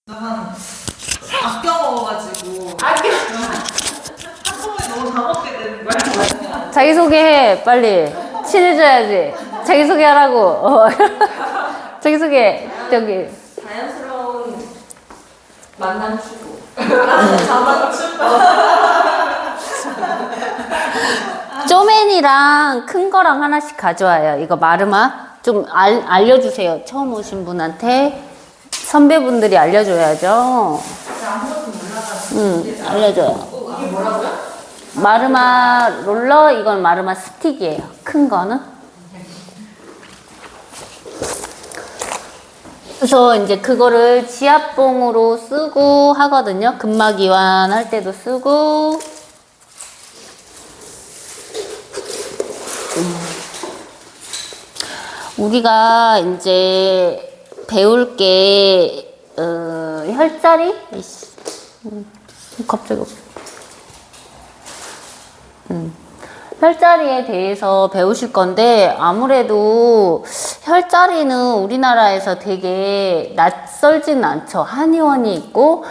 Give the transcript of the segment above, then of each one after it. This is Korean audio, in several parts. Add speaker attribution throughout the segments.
Speaker 1: 한 아껴 먹어가지고 한꺼번에 너무 다 먹게 되는 거야.
Speaker 2: 자기소개해, 빨리. 친해져야지. 자기소개하라고. 자기소개, 저기.
Speaker 3: 자연스러운 만남 추구.
Speaker 2: 쪼맨이랑 큰 거랑 하나씩 가져와요. 이거 마르마. 좀 알려주세요. 처음 오신 분한테. 선배분들이 알려줘야죠.
Speaker 1: 아무것도 몰라가지고.
Speaker 2: 알려줘요.
Speaker 1: 이게 뭐라고요?
Speaker 2: 마르마 롤러, 이건 마르마 스틱이에요. 큰 거는. 그래서 이제 그거를 지압봉으로 쓰고 하거든요. 근막 이완 할 때도 쓰고. 우리가 이제 배울 게, 혈자리? 갑자기 혈자리에 대해서 배우실 건데, 아무래도 혈자리는 우리나라에서 되게 낯설지는 않죠. 한의원이 있고,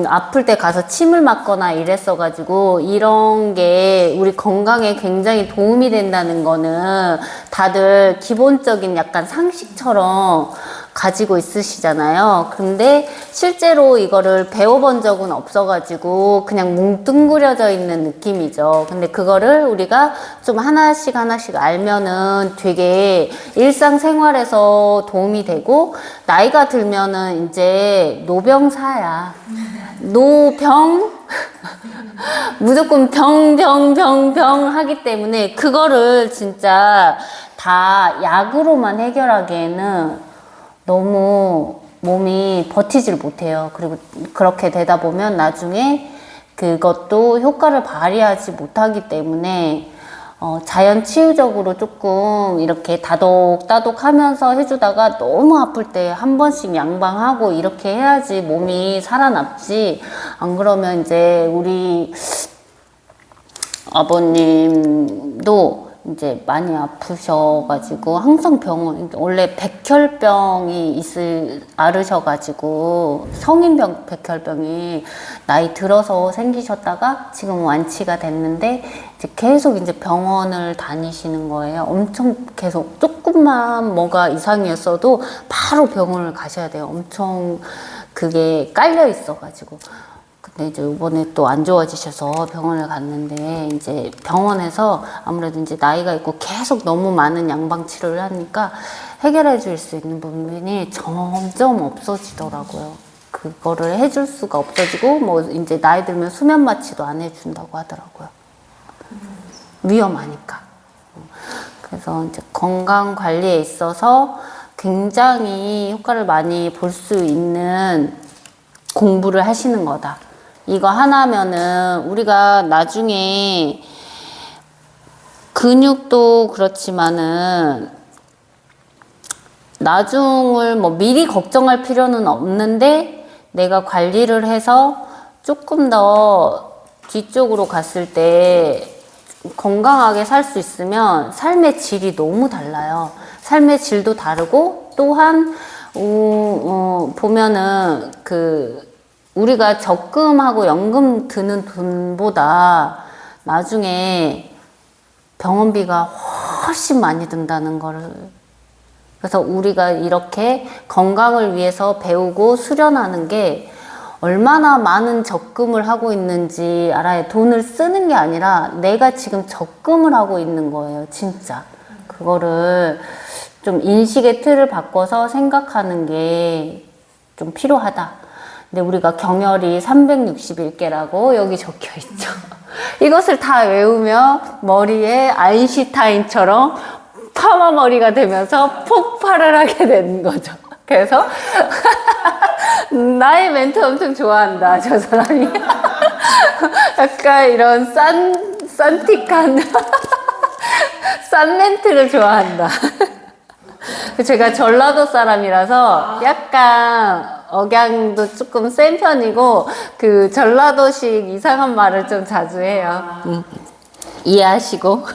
Speaker 2: 아플 때 가서 침을 맞거나 이랬어가지고, 이런 게 우리 건강에 굉장히 도움이 된다는 거는 다들 기본적인 약간 상식처럼 가지고 있으시잖아요. 근데 실제로 이거를 배워본 적은 없어가지고 그냥 뭉뚱그려져 있는 느낌이죠. 근데 그거를 우리가 좀 하나씩 하나씩 알면은 되게 일상생활에서 도움이 되고, 나이가 들면은 이제 노병사야. 노병? 무조건 병 하기 때문에 그거를 진짜 다 약으로만 해결하기에는 너무 몸이 버티질 못해요. 그리고 그렇게 되다 보면 나중에 그것도 효과를 발휘하지 못하기 때문에 자연 치유적으로 조금 이렇게 다독다독 하면서 해주다가 너무 아플 때 한 번씩 양방하고 이렇게 해야지 몸이 살아남지. 안 그러면 이제 우리 아버님도 이제 많이 아프셔가지고 항상 병원, 원래 백혈병이 앓으셔가지고 성인병 백혈병이 나이 들어서 생기셨다가 지금 완치가 됐는데 이제 계속 이제 병원을 다니시는 거예요. 엄청 계속 조금만 뭐가 이상이었어도 바로 병원을 가셔야 돼요. 엄청 그게 깔려 있어가지고. 근데 이제 이번에 또 안 좋아지셔서 병원을 갔는데, 이제 병원에서 아무래도 이제 나이가 있고 계속 너무 많은 양방 치료를 하니까 해결해 줄 수 있는 부분이 점점 없어지더라고요. 그거를 해줄 수가 없어지고, 뭐 이제 나이 들면 수면 마취도 안 해준다고 하더라고요. 위험하니까. 그래서 이제 건강 관리에 있어서 굉장히 효과를 많이 볼 수 있는 공부를 하시는 거다. 이거 하나면은 우리가 나중에 근육도 그렇지만은 나중을 뭐 미리 걱정할 필요는 없는데, 내가 관리를 해서 조금 더 뒤쪽으로 갔을 때 건강하게 살 수 있으면 삶의 질이 너무 달라요. 삶의 질도 다르고, 또한 보면은 우리가 적금하고 연금 드는 돈보다 나중에 병원비가 훨씬 많이 든다는 거를. 그래서 우리가 이렇게 건강을 위해서 배우고 수련하는 게 얼마나 많은 적금을 하고 있는지 알아요. 돈을 쓰는 게 아니라 내가 지금 적금을 하고 있는 거예요, 진짜. 그거를 좀 인식의 틀을 바꿔서 생각하는 게 좀 필요하다. 근데 우리가 경혈이 361개라고 여기 적혀 있죠. 이것을 다 외우면 머리에 아인슈타인처럼 파마 머리가 되면서 폭발을 하게 되는 거죠. 그래서 나의 멘트 엄청 좋아한다, 저 사람이. 약간 이런 싼틱한 싼 멘트를 좋아한다. 제가 전라도 사람이라서 약간 억양도 조금 센 편이고, 그 전라도식 이상한 말을 좀 자주 해요. 이해하시고.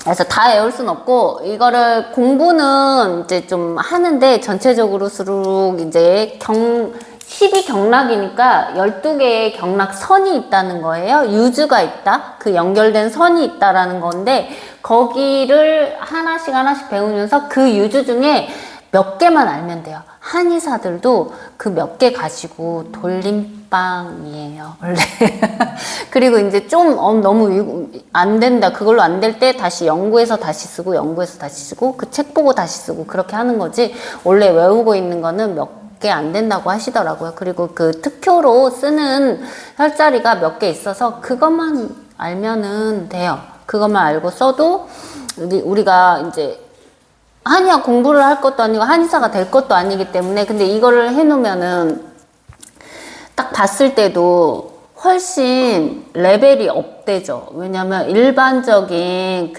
Speaker 2: 그래서 다 외울 순 없고, 이거를 공부는 이제 좀 하는데, 전체적으로 수록 이제 12경락이니까 12개의 경락선이 있다는 거예요. 유주가 있다. 그 연결된 선이 있다라는 건데, 거기를 하나씩 배우면서 그 유주 중에 몇 개만 알면 돼요. 한의사들도 그 몇 개 가지고 돌림빵이에요, 원래. 그리고 이제 좀 너무 안 된다, 그걸로 안 될 때 다시 연구해서 다시 쓰고, 연구해서 다시 쓰고, 그 책 보고 다시 쓰고, 그렇게 하는 거지. 원래 외우고 있는 거는 몇 개 안 된다고 하시더라고요. 그리고 그 특효로 쓰는 혈자리가 몇 개 있어서 그것만 알면은 돼요. 그것만 알고 써도 우리가 이제 한의학 공부를 할 것도 아니고 한의사가 될 것도 아니기 때문에, 근데 이거를 해놓으면은 딱 봤을 때도 훨씬 레벨이 업되죠. 왜냐면 일반적인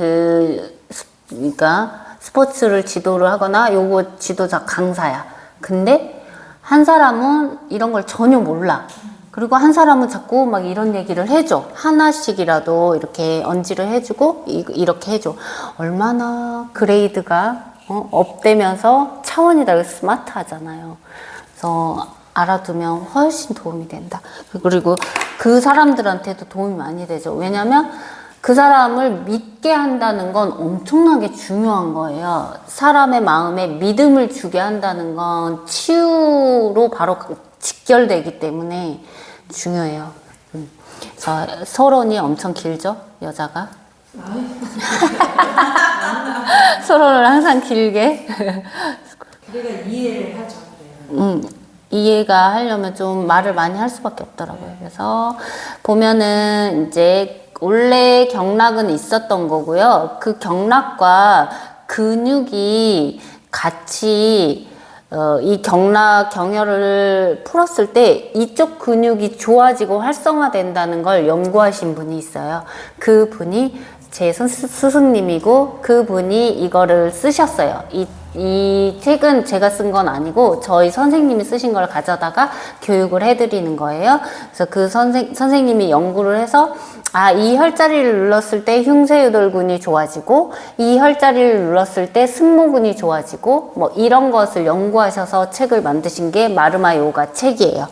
Speaker 2: 그러니까 스포츠를 지도를 하거나 요거 지도자 강사야. 근데 한 사람은 이런 걸 전혀 몰라. 그리고 한 사람은 자꾸 막 이런 얘기를 해줘. 하나씩이라도 이렇게 언지를 해주고 이렇게 해줘. 얼마나 그레이드가 업되면서 차원이 다르게 스마트하잖아요. 그래서 알아두면 훨씬 도움이 된다. 그리고 그 사람들한테도 도움이 많이 되죠. 왜냐면 그 사람을 믿게 한다는 건 엄청나게 중요한 거예요. 사람의 마음에 믿음을 주게 한다는 건 치유로 바로 직결되기 때문에 중요해요. 그래서 서론이 엄청 길죠, 여자가. 서론을 항상 길게.
Speaker 1: 우리가 이해를 하죠.
Speaker 2: 이해가 하려면 좀 말을 많이 할 수밖에 없더라고요. 그래서 보면은 이제 원래 경락은 있었던 거고요. 그 경락과 근육이 같이 이 경혈을 풀었을 때 이쪽 근육이 좋아지고 활성화된다는 걸 연구하신 분이 있어요. 그 분이 제 스승님이고, 그 분이 이거를 쓰셨어요. 이 책은 제가 쓴 건 아니고 저희 선생님이 쓰신 걸 가져다가 교육을 해드리는 거예요. 그래서 그 선생님이 연구를 해서 이 혈자리를 눌렀을 때 흉쇄유돌근이 좋아지고, 이 혈자리를 눌렀을 때 승모근이 좋아지고, 뭐 이런 것을 연구하셔서 책을 만드신 게 마르마 요가 책이에요.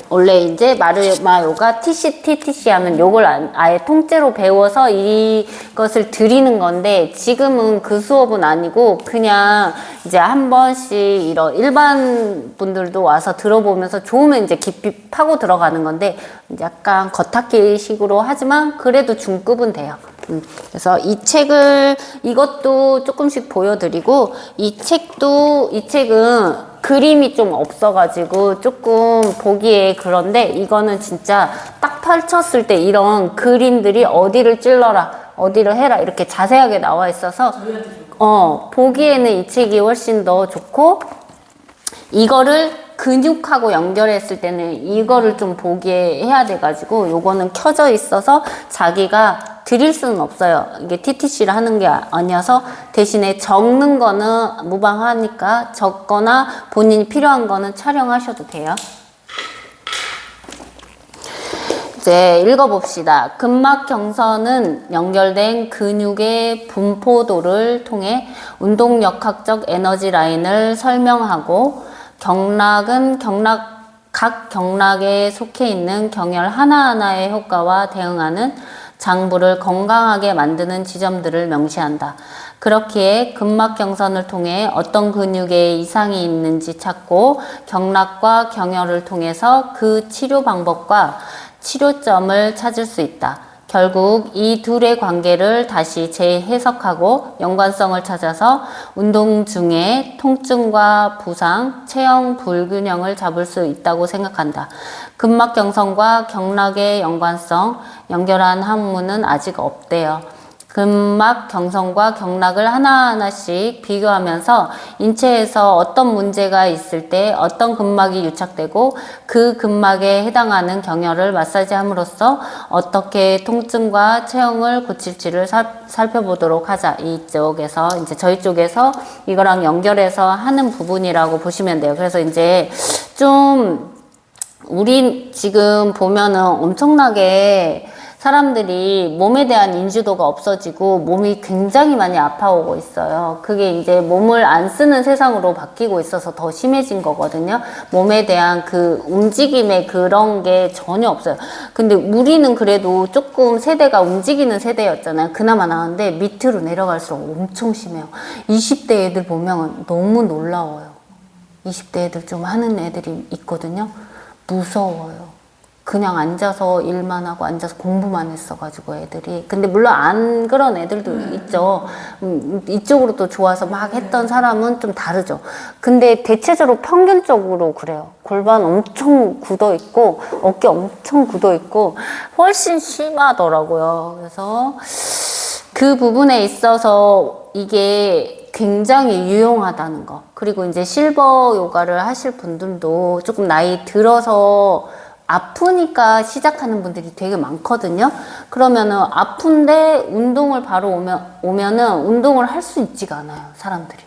Speaker 2: 원래 이제 마르마 요가 TC 하면 요걸 아예 통째로 배워서 이것을 드리는 건데, 지금은 그 수업은 아니고 그냥 이제 한 번씩 이런 일반 분들도 와서 들어보면서 좋으면 이제 깊이 파고 들어가는 건데, 약간 겉핥기 식으로 하지만 그래도 중급은 돼요. 그래서 이 책을, 이것도 조금씩 보여드리고, 이 책은 그림이 좀 없어가지고 조금 보기에 그런데, 이거는 진짜 딱 펼쳤을 때 이런 그림들이 어디를 찔러라, 어디를 해라 이렇게 자세하게 나와 있어서 보기에는 이 책이 훨씬 더 좋고, 이거를 근육하고 연결했을 때는 이거를 좀 보게 해야 돼가지고, 요거는 켜져 있어서 자기가 드릴 수는 없어요. 이게 TTC를 하는 게 아니어서, 대신에 적는 거는 무방하니까 적거나 본인이 필요한 거는 촬영하셔도 돼요. 이제 읽어봅시다. 근막경선은 연결된 근육의 분포도를 통해 운동역학적 에너지 라인을 설명하고, 경락은 각 경락에 속해 있는 경혈 하나하나의 효과와 대응하는 장부를 건강하게 만드는 지점들을 명시한다. 그렇기에 근막경선을 통해 어떤 근육에 이상이 있는지 찾고, 경락과 경혈을 통해서 그 치료 방법과 치료점을 찾을 수 있다. 결국 이 둘의 관계를 다시 재해석하고 연관성을 찾아서 운동 중에 통증과 부상, 체형 불균형을 잡을 수 있다고 생각한다. 근막경선과 경락의 연관성, 연결한 학문은 아직 없대요. 근막경선과 경락을 하나하나씩 비교하면서 인체에서 어떤 문제가 있을 때 어떤 근막이 유착되고, 그 근막에 해당하는 경혈을 마사지함으로써 어떻게 통증과 체형을 고칠지를 살펴보도록 하자. 이쪽에서 이제 저희 쪽에서 이거랑 연결해서 하는 부분이라고 보시면 돼요. 그래서 이제 좀 우리 지금 보면은 엄청나게 사람들이 몸에 대한 인지도가 없어지고 몸이 굉장히 많이 아파오고 있어요. 그게 이제 몸을 안 쓰는 세상으로 바뀌고 있어서 더 심해진 거거든요. 몸에 대한 그 움직임의 그런 게 전혀 없어요. 근데 우리는 그래도 조금 세대가 움직이는 세대였잖아요. 그나마 나은데 밑으로 내려갈수록 엄청 심해요. 20대 애들 보면 너무 놀라워요. 20대 애들 좀 하는 애들이 있거든요. 무서워요. 그냥 앉아서 일만 하고 앉아서 공부만 했어가지고 애들이. 근데 물론 안 그런 애들도 있죠. 이쪽으로 또 좋아서 막 했던 사람은 좀 다르죠. 근데 대체적으로 평균적으로 그래요. 골반 엄청 굳어 있고 어깨 엄청 굳어 있고 훨씬 심하더라고요. 그래서 그 부분에 있어서 이게 굉장히 유용하다는 거. 그리고 이제 실버 요가를 하실 분들도 조금 나이 들어서 아프니까 시작하는 분들이 되게 많거든요. 그러면은 아픈데 운동을 바로 오면은 운동을 할 수 있지가 않아요, 사람들이.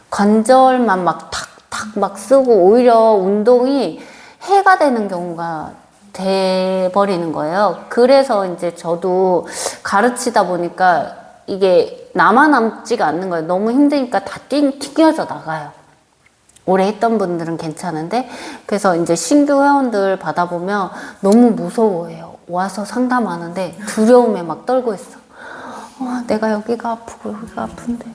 Speaker 2: 관절만 막 탁탁 막 쓰고 오히려 운동이 해가 되는 경우가 돼버리는 거예요. 그래서 이제 저도 가르치다 보니까 이게 남아남지가 않는 거예요. 너무 힘드니까 다 튕겨져 나가요. 오래 했던 분들은 괜찮은데, 그래서 이제 신규 회원들 받아보면 너무 무서워해요. 와서 상담하는데 두려움에 막 떨고 있어. 내가 여기가 아프고 여기가 아픈데,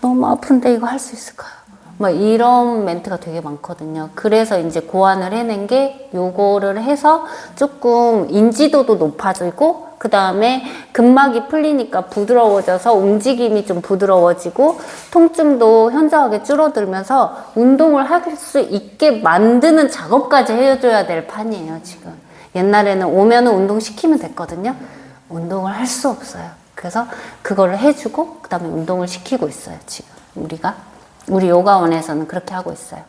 Speaker 2: 너무 아픈데 이거 할 수 있을까요? 막 이런 멘트가 되게 많거든요. 그래서 이제 고안을 해낸 게 요거를 해서 조금 인지도도 높아지고, 그 다음에 근막이 풀리니까 부드러워져서 움직임이 좀 부드러워지고 통증도 현저하게 줄어들면서 운동을 할 수 있게 만드는 작업까지 해줘야 될 판이에요, 지금. 옛날에는 오면은 운동시키면 됐거든요. 운동을 할 수 없어요. 그래서 그거를 해주고 그 다음에 운동을 시키고 있어요, 지금. 우리 요가원에서는 그렇게 하고 있어요.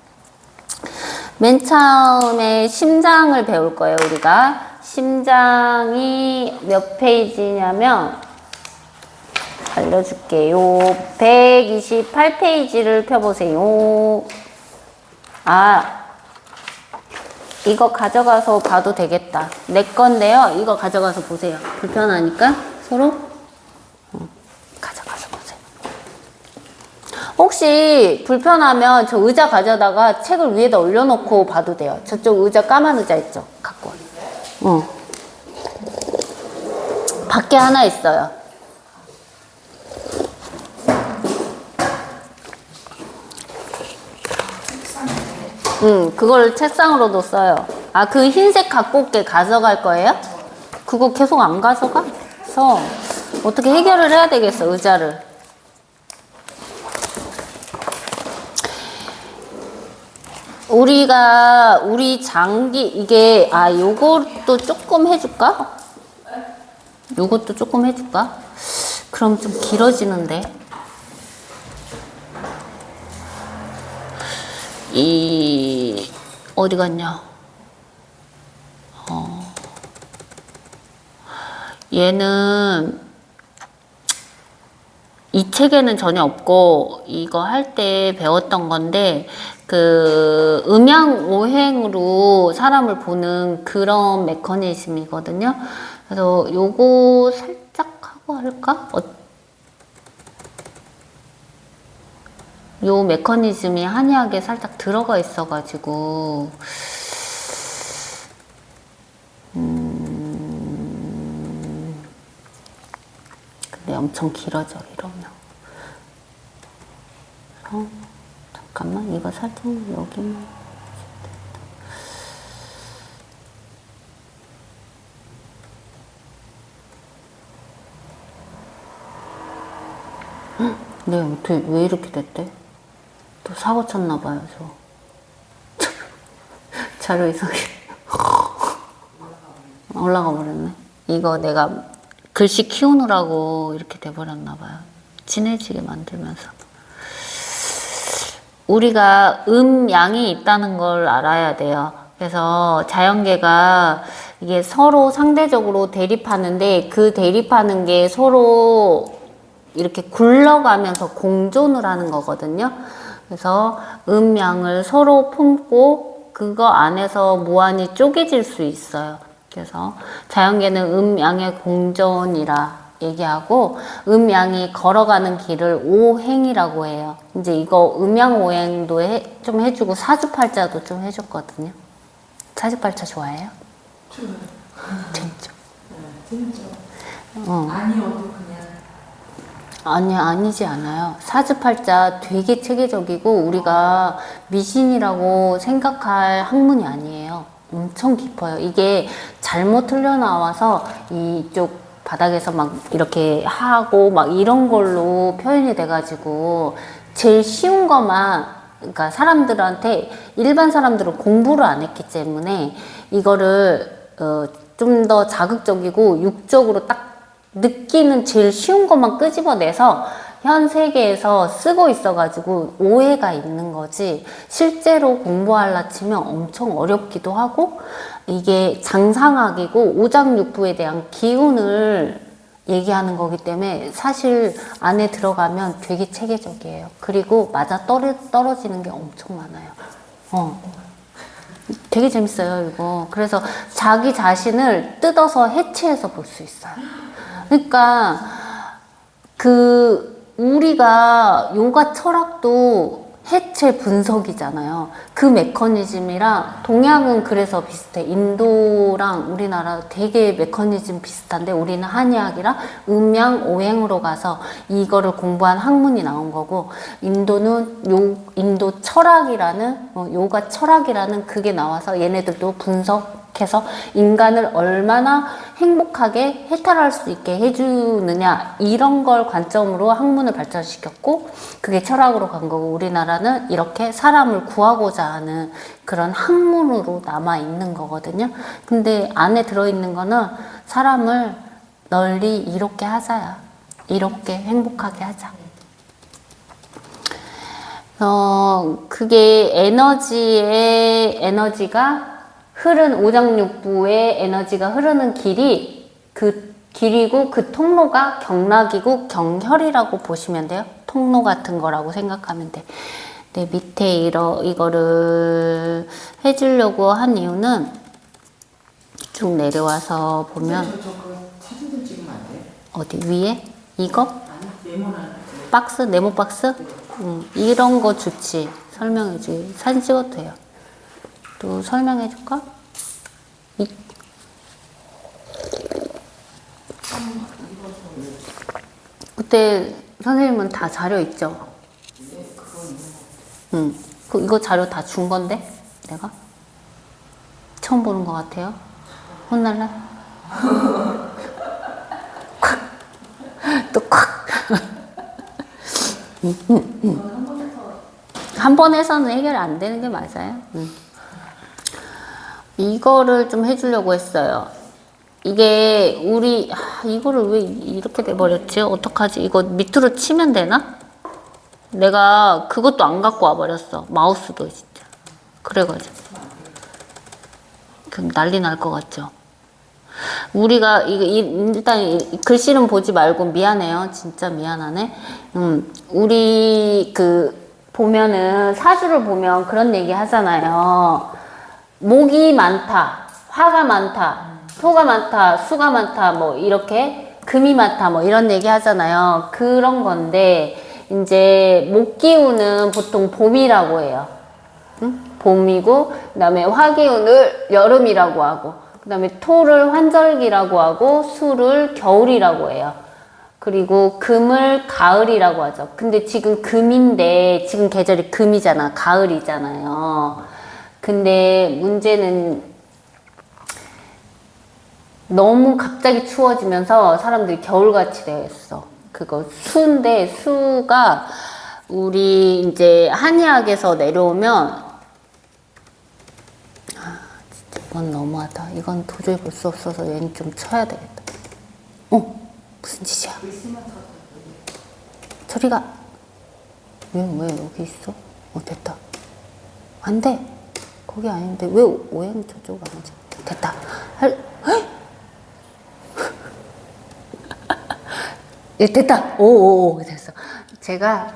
Speaker 2: 맨 처음에 심장을 배울 거예요, 우리가. 심장이 몇 페이지냐면 알려줄게요. 128페이지를 펴보세요. 이거 가져가서 봐도 되겠다. 내 건데요. 이거 가져가서 보세요. 불편하니까 서로 가져가서 보세요. 혹시 불편하면 저 의자 가져다가 책을 위에다 올려놓고 봐도 돼요. 저쪽 의자, 까만 의자 있죠? 갖고 와요. 밖에 하나 있어요. 그걸 책상으로도 써요. 그 흰색 갖고 올게 가져갈 거예요? 그거 계속 안 가져가서 어떻게 해결을 해야 되겠어, 의자를. 우리 장기, 이게, 요것도 조금 해줄까? 요것도 조금 해줄까? 그럼 좀 길어지는데. 어디 갔냐? 얘는, 이 책에는 전혀 없고, 이거 할 때 배웠던 건데, 그 음양 오행으로 사람을 보는 그런 메커니즘이거든요. 그래서 요거 살짝 하고 할까? 요 메커니즘이 한의학에 살짝 들어가 있어가지고 근데 엄청 길어져 이러면. 잠깐만, 이거 살짝 여기만. 네, 어떻게, 왜 이렇게 됐대? 또 사고 쳤나봐요, 저. 자료 이상해. 올라가 버렸네. 이거 내가 글씨 키우느라고 이렇게 돼버렸나봐요. 진해지게 만들면서. 우리가 음양이 있다는 걸 알아야 돼요. 그래서 자연계가 이게 서로 상대적으로 대립하는데 그 대립하는 게 서로 이렇게 굴러가면서 공존을 하는 거거든요. 그래서 음양을 서로 품고 그거 안에서 무한히 쪼개질 수 있어요. 그래서 자연계는 음양의 공존이라 얘기하고 음양이 걸어가는 길을 오행이라고 해요. 이제 이거 음양오행도 좀 해주고 사주팔자도 좀 해줬거든요. 사주팔자 좋아해요?
Speaker 1: 좋아요.
Speaker 2: 재밌죠?
Speaker 1: 재밌죠.
Speaker 2: 어.
Speaker 1: 아니어도 그냥.
Speaker 2: 아니지 않아요. 사주팔자 되게 체계적이고 우리가 미신이라고 생각할 학문이 아니에요. 엄청 깊어요. 이게 잘못 흘려나와서 이쪽 바닥에서 막 이렇게 하고 막 이런 걸로 표현이 돼가지고 제일 쉬운 것만, 그러니까 사람들한테, 일반 사람들은 공부를 안 했기 때문에 이거를 좀 더 자극적이고 육적으로 딱 느끼는 제일 쉬운 것만 끄집어내서 현 세계에서 쓰고 있어가지고 오해가 있는 거지, 실제로 공부하려 치면 엄청 어렵기도 하고, 이게 장상학이고 오장육부에 대한 기운을 얘기하는 거기 때문에 사실 안에 들어가면 되게 체계적이에요. 그리고 맞아 떨어지는 게 엄청 많아요. 되게 재밌어요, 이거. 그래서 자기 자신을 뜯어서 해체해서 볼 수 있어요. 그러니까 우리가 요가 철학도 해체 분석이잖아요. 그 메커니즘이랑 동양은 그래서 비슷해. 인도랑 우리나라 되게 메커니즘 비슷한데 우리는 한의학이랑 음양 오행으로 가서 이거를 공부한 학문이 나온 거고, 인도는 인도 철학이라는 요가 철학이라는 그게 나와서 얘네들도 분석해서 인간을 얼마나 행복하게 해탈할 수 있게 해주느냐, 이런 걸 관점으로 학문을 발전시켰고, 그게 철학으로 간 거고, 우리나라는 이렇게 사람을 구하고자 하는 그런 학문으로 남아있는 거거든요. 근데 안에 들어있는 거는 사람을 널리 이롭게 하자야. 이롭게 행복하게 하자. 그게 에너지가 오장육부의 에너지가 흐르는 길이 그 길이고, 그 통로가 경락이고 경혈이라고 보시면 돼요. 통로 같은 거라고 생각하면 돼. 네, 밑에 이거를 해주려고 한 이유는 쭉 내려와서 보면,
Speaker 1: 저거 사진 좀 찍으면 안 돼요?
Speaker 2: 어디 위에? 이거?
Speaker 1: 아니, 네모난.
Speaker 2: 박스? 네모 박스? 이런 거 좋지. 설명해주기. 사진 찍어도 돼요. 또 설명해줄까? 그때 선생님은 다 자료 있죠? 응. 이거 자료 다 준 건데? 내가? 처음 보는 것 같아요? 혼날래? 콱! 또 콱! 한 번 해서는 해결이 안 되는 게 맞아요. 이거를 좀 해주려고 했어요. 이게 이거를 왜 이렇게 돼버렸지? 어떡하지? 이거 밑으로 치면 되나? 내가 그것도 안 갖고 와버렸어. 마우스도 진짜. 그래가지고. 그럼 난리 날 것 같죠? 우리가 일단 글씨는 보지 말고, 미안해요. 진짜 미안하네. 우리 보면은 사주를 보면 그런 얘기 하잖아요. 목이 많다, 화가 많다, 토가 많다, 수가 많다, 뭐 이렇게 금이 많다, 뭐 이런 얘기 하잖아요. 그런 건데, 이제 목 기운은 보통 봄이라고 해요. 봄이고, 그 다음에 화 기운을 여름이라고 하고, 그 다음에 토를 환절기라고 하고, 수를 겨울이라고 해요. 그리고 금을 가을이라고 하죠. 근데 지금 금인데, 지금 계절이 금이잖아. 가을이잖아요. 근데 문제는 너무 갑자기 추워지면서 사람들이 겨울같이 되었어. 그거 수인데, 수가 우리 이제 한의학에서 내려오면, 진짜 이건 너무하다. 이건 도저히 볼 수 없어서 얘는 좀 쳐야 되겠다. 무슨 짓이야? 저리가. 왜 여기 있어? 됐다. 안 돼. 거기 아닌데 왜 오행 저쪽으로 안 오지? 됐다. 예, 됐다. 오, 됐어. 제가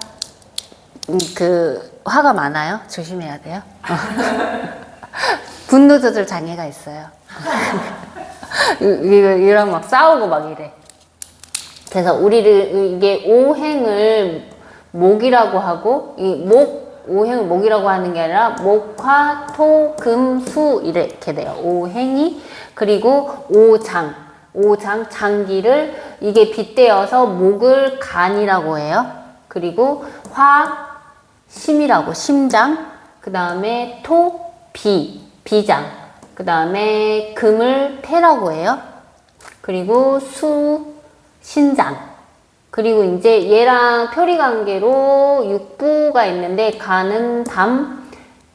Speaker 2: 화가 많아요. 조심해야 돼요. 분노 조절 장애가 있어요. 이랑 막 싸우고 막 이래. 그래서 우리를 이게 오행을 목이라고 하고 오행을 목이라고 하는 게 아니라 목, 화, 토, 금, 수 이렇게 돼요. 오행이. 그리고 오장 장기를 이게 빗대어서 목을 간이라고 해요. 그리고 화, 심이라고 심장. 그 다음에 토, 비장. 그 다음에 금을 태라고 해요. 그리고 수, 신장. 그리고 이제 얘랑 표리관계로 육부가 있는데 간은 담,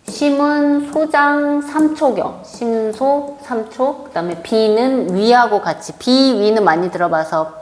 Speaker 2: 심은 소장, 삼초경. 심소, 삼초. 그 다음에 비는 위하고 같이. 비위는 많이 들어봐서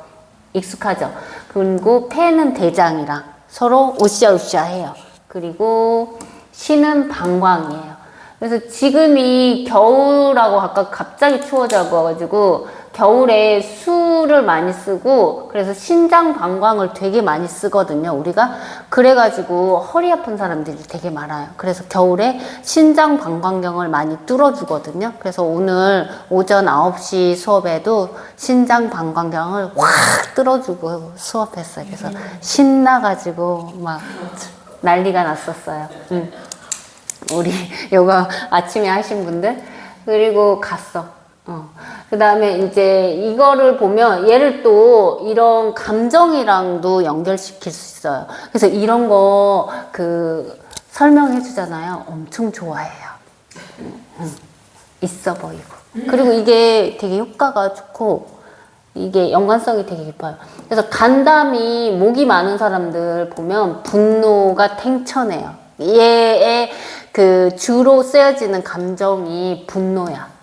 Speaker 2: 익숙하죠. 그리고 폐는 대장이랑 서로 으쌰으쌰 해요. 그리고 신은 방광이에요. 그래서 지금이 겨울하고 아까 갑자기 추워져가지고 겨울에 수를 많이 쓰고 그래서 신장 방광을 되게 많이 쓰거든요, 우리가. 그래가지고 허리 아픈 사람들이 되게 많아요. 그래서 겨울에 신장 방광경을 많이 뚫어주거든요. 그래서 오늘 오전 9시 수업에도 신장 방광경을 확 뚫어주고 수업했어요. 그래서 신나가지고 막 난리가 났었어요. 우리 요거 아침에 하신 분들. 그리고 갔어. 그 다음에 이제 이거를 보면 얘를 또 이런 감정이랑도 연결시킬 수 있어요. 그래서 이런 거 설명해 주잖아요. 엄청 좋아해요. 있어 보이고. 그리고 이게 되게 효과가 좋고 이게 연관성이 되게 깊어요. 그래서 간담이 목이 많은 사람들 보면 분노가 탱천해요. 얘의 주로 쓰여지는 감정이 분노야.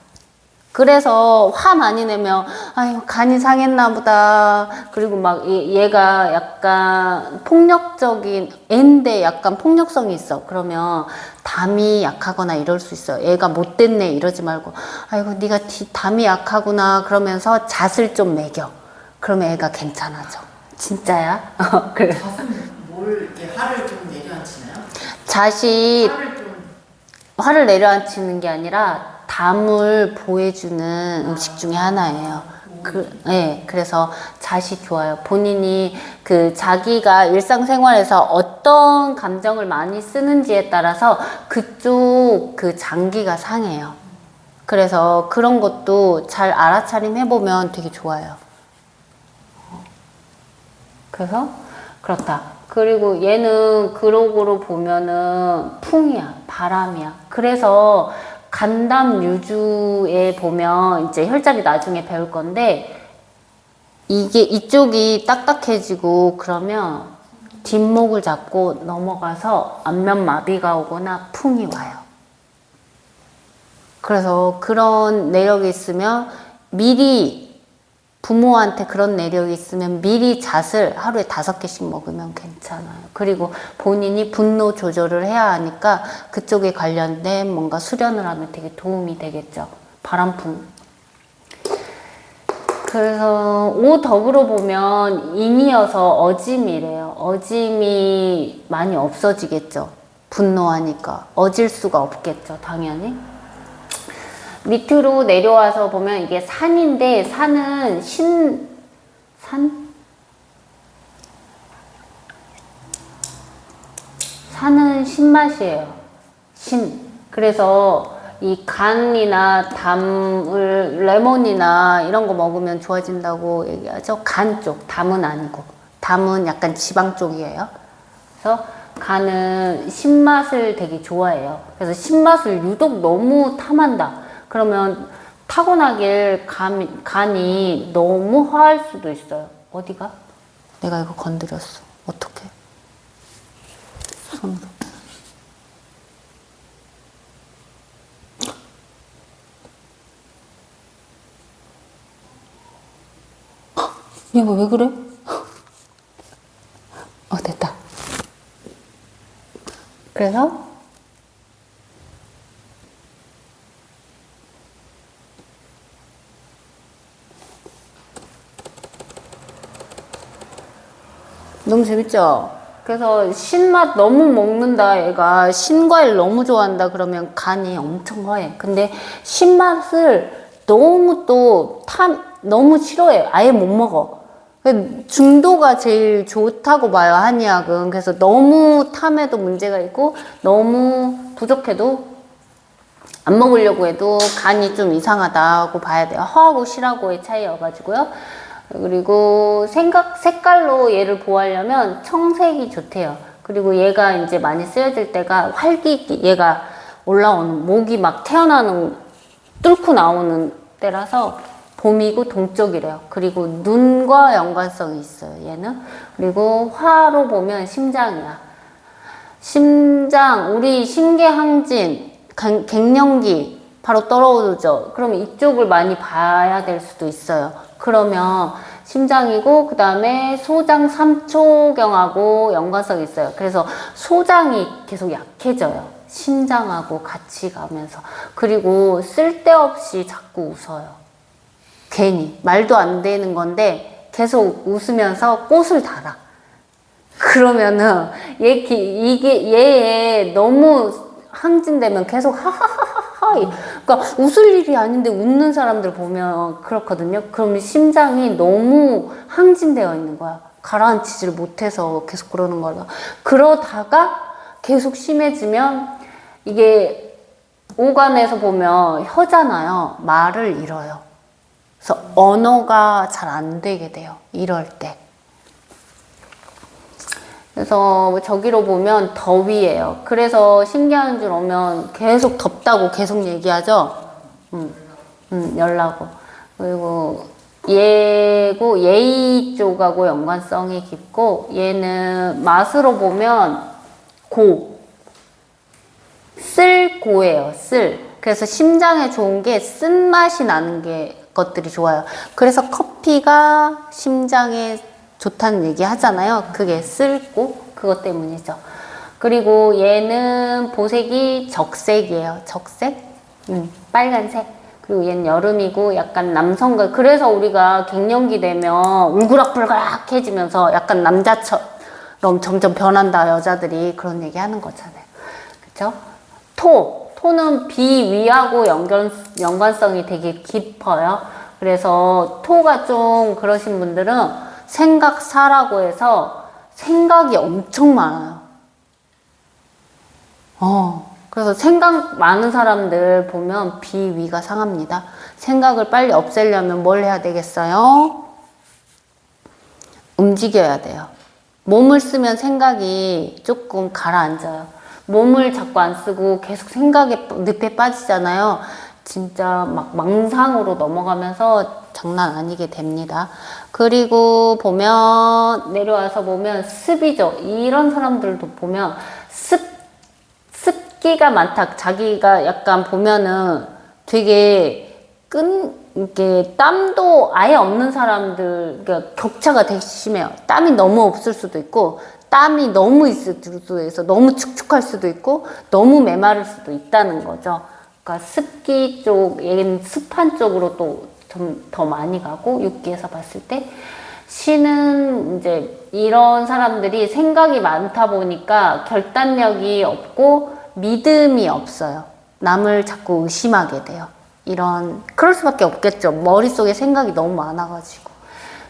Speaker 2: 그래서 화 많이 내면 아유 간이 상했나 보다. 그리고 막 얘가 약간 폭력적인 애인데 약간 폭력성이 있어. 그러면 담이 약하거나 이럴 수 있어요. 얘가 못됐네 이러지 말고 아이고 네가 담이 약하구나 그러면서 잣을 좀 먹여. 그러면 애가 괜찮아져. 진짜야? 그래.
Speaker 1: 잣은 뭘 이렇게 화를 좀 내려앉히나요?
Speaker 2: 잣이 화를 내려앉히는 게 아니라 담을 보여주는 음식 중에 하나예요. 그래서 잣이 좋아요. 본인이 자기가 일상생활에서 어떤 감정을 많이 쓰는지에 따라서 그쪽 장기가 상해요. 그래서 그런 것도 잘 알아차림 해보면 되게 좋아요. 그래서 그렇다. 그리고 얘는 그러고로 보면은 풍이야, 바람이야. 그래서 간담 유주에 보면 이제 혈자리 나중에 배울 건데 이게 이쪽이 딱딱해지고 그러면 뒷목을 잡고 넘어가서 안면마비가 오거나 풍이 와요. 그래서 그런 내력이 있으면 미리 부모한테 그런 내력이 있으면 미리 잣을 하루에 5개씩 먹으면 괜찮아요. 그리고 본인이 분노 조절을 해야 하니까 그쪽에 관련된 뭔가 수련을 하면 되게 도움이 되겠죠. 바람풍. 그래서 오 덕으로 보면 인이어서 어짐이래요. 어짐이 많이 없어지겠죠. 분노하니까. 어질 수가 없겠죠, 당연히. 밑으로 내려와서 보면 이게 산인데 산은 산은 신맛이에요. 그래서 이 간이나 담을 레몬이나 이런 거 먹으면 좋아진다고 얘기하죠. 간 쪽, 담은 아니고. 담은 약간 지방 쪽이에요. 그래서 간은 신맛을 되게 좋아해요. 그래서 신맛을 유독 너무 탐한다. 그러면 타고나길 간이 너무 화할 수도 있어요. 어디가? 내가 이거 건드렸어. 어떡해? 손으로. 얘가 왜 그래? 됐다. 그래서 너무 재밌죠? 그래서 신맛 너무 먹는다 애가 신과일 너무 좋아한다 그러면 간이 엄청 화해. 근데 신맛을 너무 너무 싫어해요. 아예 못 먹어. 중도가 제일 좋다고 봐요, 한의학은. 그래서 너무 탐에도 문제가 있고, 너무 부족해도 안 먹으려고 해도 간이 좀 이상하다고 봐야 돼요. 허하고 실하고의 차이여가지고요. 그리고 색깔로 얘를 보호하려면 청색이 좋대요. 그리고 얘가 이제 많이 쓰여질 때가 얘가 올라오는, 목이 막 태어나는, 뚫고 나오는 때라서 봄이고 동쪽이래요. 그리고 눈과 연관성이 있어요, 얘는. 그리고 화로 보면 심장이야. 심장, 우리 심계항진, 갱년기 바로 떨어오죠. 그러면 이쪽을 많이 봐야 될 수도 있어요. 그러면 심장이고 그 다음에 소장 3초경하고 연관성이 있어요. 그래서 소장이 계속 약해져요. 심장하고 같이 가면서. 그리고 쓸데없이 자꾸 웃어요. 괜히 말도 안 되는 건데 계속 웃으면서 꽃을 달아. 그러면은 얘에 너무 항진되면 계속 하하하하. 그러니까 웃을 일이 아닌데 웃는 사람들 보면 그렇거든요. 그러면 심장이 너무 항진되어 있는 거야. 가라앉히지를 못해서 계속 그러는 거다. 그러다가 계속 심해지면 이게 오간에서 보면 혀잖아요. 말을 잃어요. 그래서 언어가 잘 안 되게 돼요. 이럴 때. 그래서 저기로 보면 더위예요. 그래서 신기한 줄 오면 계속 덥다고 계속 얘기하죠. 열나고. 그리고 예의 쪽하고 연관성이 깊고, 얘는 맛으로 보면 쓸고예요. 그래서 심장에 좋은 게 쓴맛이 나는 것들이 좋아요. 그래서 커피가 심장에 좋다는 얘기 하잖아요. 그게 쓸고, 그것 때문이죠. 그리고 얘는 보색이 적색이에요. 적색? 빨간색. 그리고 얘는 여름이고 약간 남성과, 그래서 우리가 갱년기 되면 울그락불그락해지면서 약간 남자처럼 점점 변한다, 여자들이. 그런 얘기 하는 거잖아요. 그쵸? 토는 비위하고 연관성이 되게 깊어요. 그래서 토가 좀 그러신 분들은 생각사라고 해서 생각이 엄청 많아요. 그래서 생각 많은 사람들 보면 비위가 상합니다. 생각을 빨리 없애려면 뭘 해야 되겠어요? 움직여야 돼요. 몸을 쓰면 생각이 조금 가라앉아요. 몸을 자꾸 안 쓰고 계속 생각에 늪에 빠지잖아요. 진짜 막 망상으로 넘어가면서 장난 아니게 됩니다. 그리고 내려와서 보면 습이죠. 이런 사람들도 보면 습기가 많다. 자기가 약간 보면은 되게 이게 땀도 아예 없는 사람들, 그러니까 격차가 되게 심해요. 땀이 너무 없을 수도 있고, 땀이 너무 있을 수도 있어. 너무 축축할 수도 있고, 너무 메마를 수도 있다는 거죠. 그러니까 습기 쪽, 얘는 습한 쪽으로 또 좀 더 많이 가고, 육기에서 봤을 때. 신은 이제 이런 사람들이 생각이 많다 보니까 결단력이 없고 믿음이 없어요. 남을 자꾸 의심하게 돼요. 그럴 수밖에 없겠죠. 머릿속에 생각이 너무 많아가지고.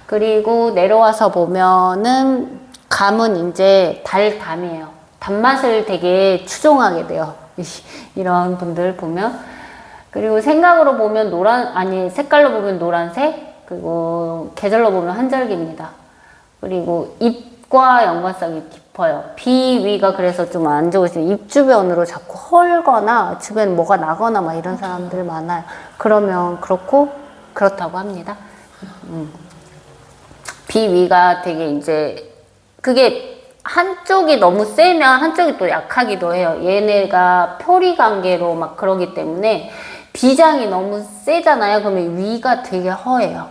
Speaker 2: 그리고 내려와서 보면은 감은 이제 달감이에요. 단맛을 되게 추종하게 돼요. 이런 분들 보면. 그리고 생각으로 보면 색깔로 보면 노란색, 그리고 계절로 보면 한절기입니다. 그리고 입과 연관성이 깊어요. 비위가 그래서 좀 안 좋으시면 입 주변으로 자꾸 헐거나 주변에 뭐가 나거나 막 이런 사람들 많아요. 그러면 그렇다고 합니다. 비위가 되게 이제 그게 한쪽이 너무 세면 한쪽이 또 약하기도 해요. 얘네가 표리 관계로 막 그러기 때문에 비장이 너무 세잖아요. 그러면 위가 되게 허해요.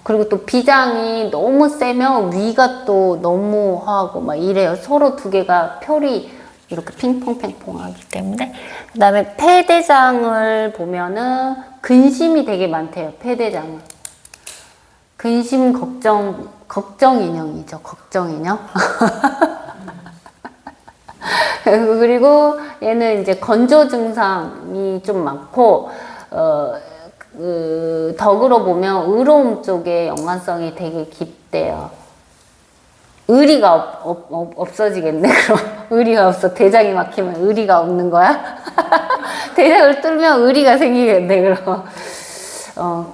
Speaker 2: 그리고 또 비장이 너무 세면 위가 또 너무 허하고 막 이래요. 서로 두 개가 표리 이렇게 핑퐁핑퐁 하기 때문에. 그 다음에 폐대장을 보면은 근심이 되게 많대요. 폐대장은. 근심 걱정 인형이죠. 걱정 인형. 그리고 얘는 이제 건조 증상이 좀 많고, 덕으로 보면 의로움 쪽에 연관성이 되게 깊대요. 의리가 없어지겠네, 그럼. 의리가 없어. 대장이 막히면 의리가 없는 거야? 대장을 뚫으면 의리가 생기겠네, 그럼.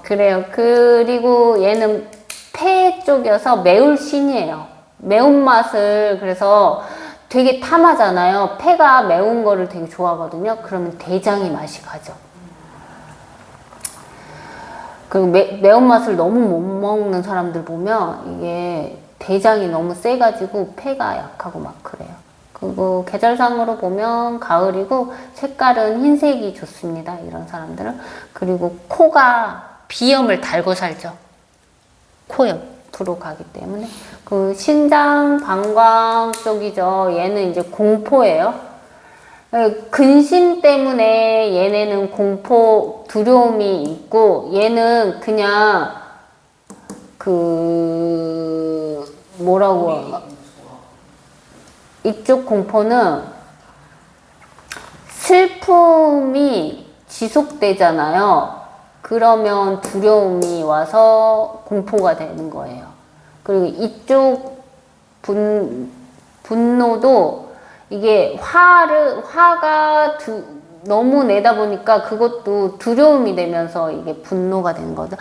Speaker 2: 그래요. 그리고 얘는 폐 쪽이어서 매울 신이에요. 매운맛을, 그래서 되게 탐하잖아요. 폐가 매운 거를 되게 좋아하거든요. 그러면 대장이 맛이 가죠. 그리고 매운맛을 너무 못 먹는 사람들 보면 이게 대장이 너무 세가지고 폐가 약하고 막 그래요. 그리고 계절상으로 보면 가을이고 색깔은 흰색이 좋습니다. 이런 사람들은. 그리고 코가 비염을 달고 살죠. 코옆으로 가기 때문에. 그 신장, 방광 쪽이죠. 얘는 이제 공포예요. 근심 때문에 얘네는 공포, 두려움이 있고, 얘는 그냥 이쪽 공포는 슬픔이 지속되잖아요. 그러면 두려움이 와서 공포가 되는 거예요. 그리고 이쪽 분노도 이게 화가 너무 내다 보니까 그것도 두려움이 되면서 이게 분노가 되는 거죠.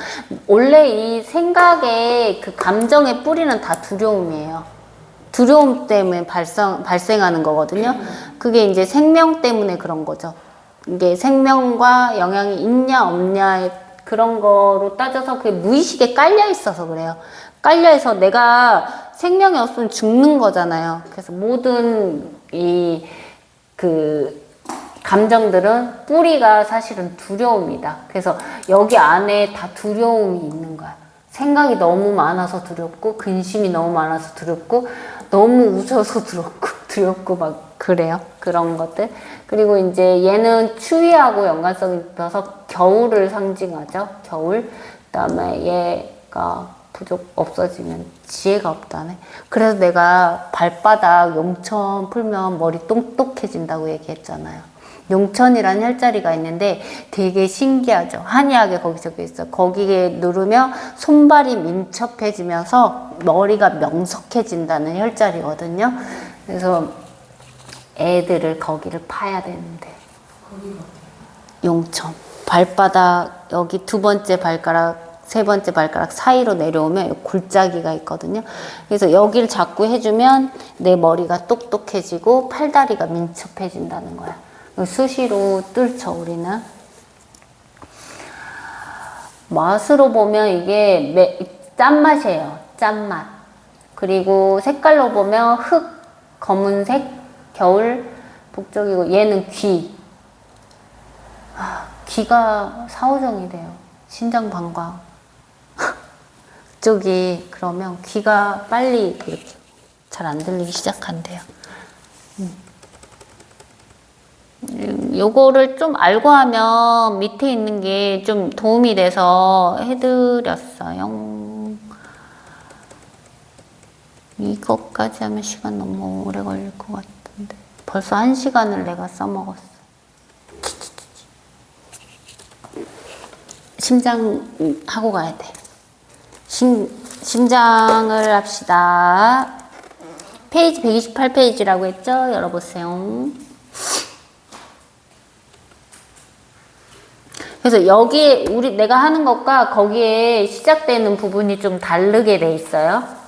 Speaker 2: 원래 이 생각의 그 감정의 뿌리는 다 두려움이에요. 두려움 때문에 발생하는 거거든요. 그게 이제 생명 때문에 그런 거죠. 이게 생명과 영향이 있냐 없냐의 그런 거로 따져서 그게 무의식에 깔려 있어서 그래요. 깔려 있어 내가 생명이 없으면 죽는 거잖아요. 그래서 모든 감정들은 뿌리가 사실은 두려움이다. 그래서 여기 안에 다 두려움이 있는 거야. 생각이 너무 많아서 두렵고, 근심이 너무 많아서 두렵고, 너무 웃어서 두렵고 막 그래요. 그런 것들. 그리고 이제 얘는 추위하고 연관성이 있어서 겨울을 상징하죠. 겨울. 그다음에 얘가 없어지면 지혜가 없다네. 그래서 내가 발바닥 용천 풀면 머리 똑똑해진다고 얘기했잖아요. 용천이라는 혈자리가 있는데 되게 신기하죠. 한의학에 거기 적혀 있어. 거기에 누르면 손발이 민첩해지면서 머리가 명석해진다는 혈자리거든요. 그래서 애들을 거기를 파야 되는데. 용천. 발바닥 여기 두 번째 발가락 세 번째 발가락 사이로 내려오면 골짜기가 있거든요. 그래서 여기를 자꾸 해주면 내 머리가 똑똑해지고 팔다리가 민첩해진다는 거야. 수시로 뚫죠, 우리는. 맛으로 보면 이게 짠맛이에요. 짠맛. 그리고 색깔로 보면 흑, 검은색, 겨울, 북쪽이고 얘는 귀. 귀가 사오정이 돼요. 신장, 방광. 쪽이 그러면 귀가 빨리 잘 안 들리기 시작한대요. 요거를 좀 알고 하면 밑에 있는 게 좀 도움이 돼서 해드렸어요. 이것까지 하면 시간 너무 오래 걸릴 것 같은데 벌써 1시간을 내가 써먹었어. 심장 하고 가야 돼. 심장을 합시다. 페이지 128페이지라고 했죠? 열어보세요. 그래서 여기에 내가 하는 것과 거기에 시작되는 부분이 좀 다르게 돼 있어요.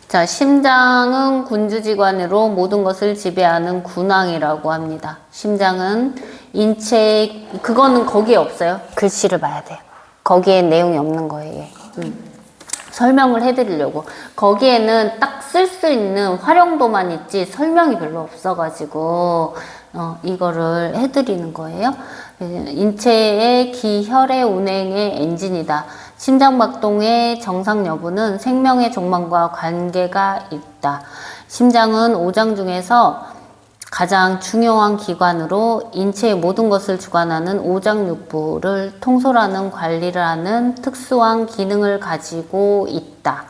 Speaker 2: 자, 심장은 군주지관으로 모든 것을 지배하는 군왕이라고 합니다. 심장은 인체, 그거는 거기에 없어요. 글씨를 봐야 돼요. 거기에 내용이 없는 거예요. 설명을 해드리려고. 거기에는 딱 쓸 수 있는 활용도만 있지 설명이 별로 없어가지고 이거를 해드리는 거예요. 인체의 기, 혈의 운행의 엔진이다. 심장박동의 정상 여부는 생명의 종말과 관계가 있다. 심장은 오장 중에서 가장 중요한 기관으로 인체의 모든 것을 주관하는 오장육부를 통솔하는 관리를 하는 특수한 기능을 가지고 있다.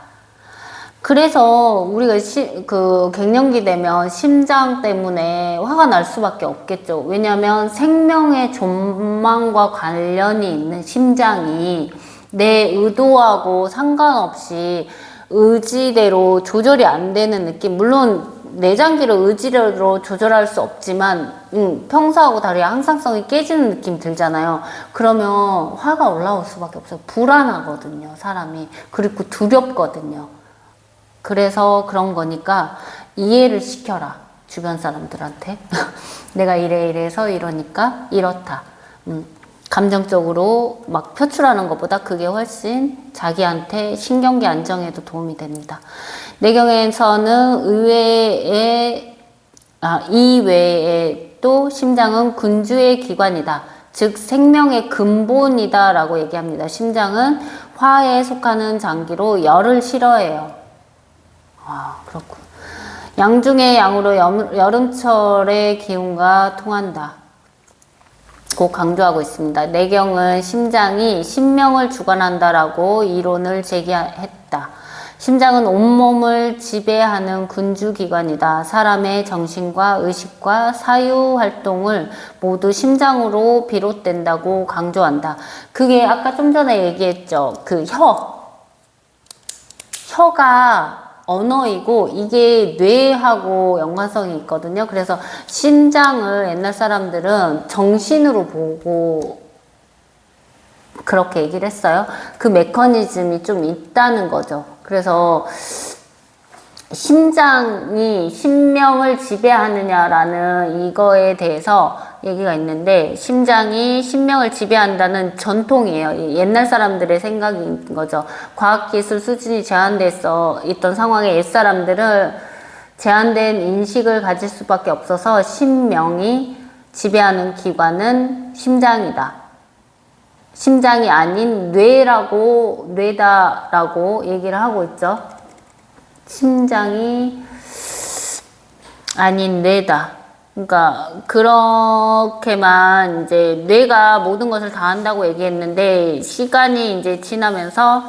Speaker 2: 그래서 우리가 갱년기 되면 심장 때문에 화가 날 수밖에 없겠죠. 왜냐하면 생명의 존망과 관련이 있는 심장이 내 의도하고 상관없이 의지대로 조절이 안 되는 느낌. 물론 내장기를 의지로 조절할 수 없지만 평소하고 다르게 항상성이 깨지는 느낌 들잖아요. 그러면 화가 올라올 수밖에 없어요. 불안하거든요, 사람이. 그리고 두렵거든요. 그래서 그런 거니까 이해를 시켜라, 주변 사람들한테. 내가 이래서 이러니까 이렇다. 감정적으로 막 표출하는 것보다 그게 훨씬 자기한테 신경계 안정에도 도움이 됩니다. 내경에서는 이외에 또 심장은 군주의 기관이다. 즉 생명의 근본이다 라고 얘기합니다. 심장은 화에 속하는 장기로 열을 싫어해요. 그렇군. 양중의 양으로 여름철의 기운과 통한다. 꼭 강조하고 있습니다. 내경은 심장이 신명을 주관한다라고 이론을 제기했다. 심장은 온몸을 지배하는 군주기관이다. 사람의 정신과 의식과 사유활동을 모두 심장으로 비롯된다고 강조한다. 그게 아까 좀 전에 얘기했죠. 혀가 언어이고 이게 뇌하고 연관성이 있거든요. 그래서 심장을 옛날 사람들은 정신으로 보고 그렇게 얘기를 했어요. 그 메커니즘이 좀 있다는 거죠. 그래서 심장이 신명을 지배하느냐라는 이거에 대해서 얘기가 있는데, 심장이 신명을 지배한다는 전통이에요. 옛날 사람들의 생각인 거죠. 과학기술 수준이 제한돼서 있던 상황에 옛사람들은 제한된 인식을 가질 수밖에 없어서 신명이 지배하는 기관은 심장이다. 심장이 아닌 뇌다라고 얘기를 하고 있죠. 심장이 아닌 뇌다. 그러니까 그렇게만 이제 뇌가 모든 것을 다 한다고 얘기했는데, 시간이 이제 지나면서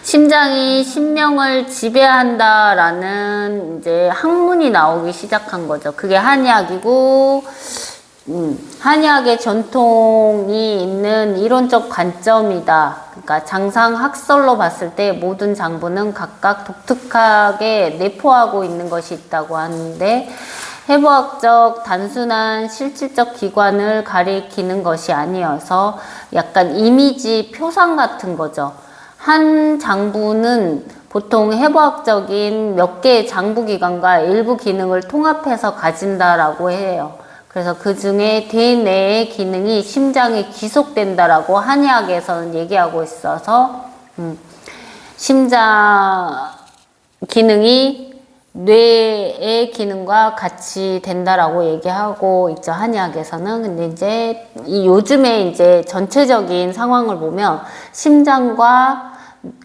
Speaker 2: 심장이 신명을 지배한다라는 이제 학문이 나오기 시작한 거죠. 그게 한의학이고, 한의학의 전통이 있는 이론적 관점이다. 그러니까 장상학설로 봤을 때 모든 장부는 각각 독특하게 내포하고 있는 것이 있다고 하는데, 해부학적 단순한 실질적 기관을 가리키는 것이 아니어서 약간 이미지 표상 같은 거죠. 한 장부는 보통 해부학적인 몇 개의 장부기관과 일부 기능을 통합해서 가진다라고 해요. 그래서 그 중에 대뇌의 기능이 심장에 귀속된다라고 한의학에서는 얘기하고 있어서, 심장 기능이 뇌의 기능과 같이 된다라고 얘기하고 있죠, 한의학에서는. 근데 이제 요즘에 이제 전체적인 상황을 보면 심장과,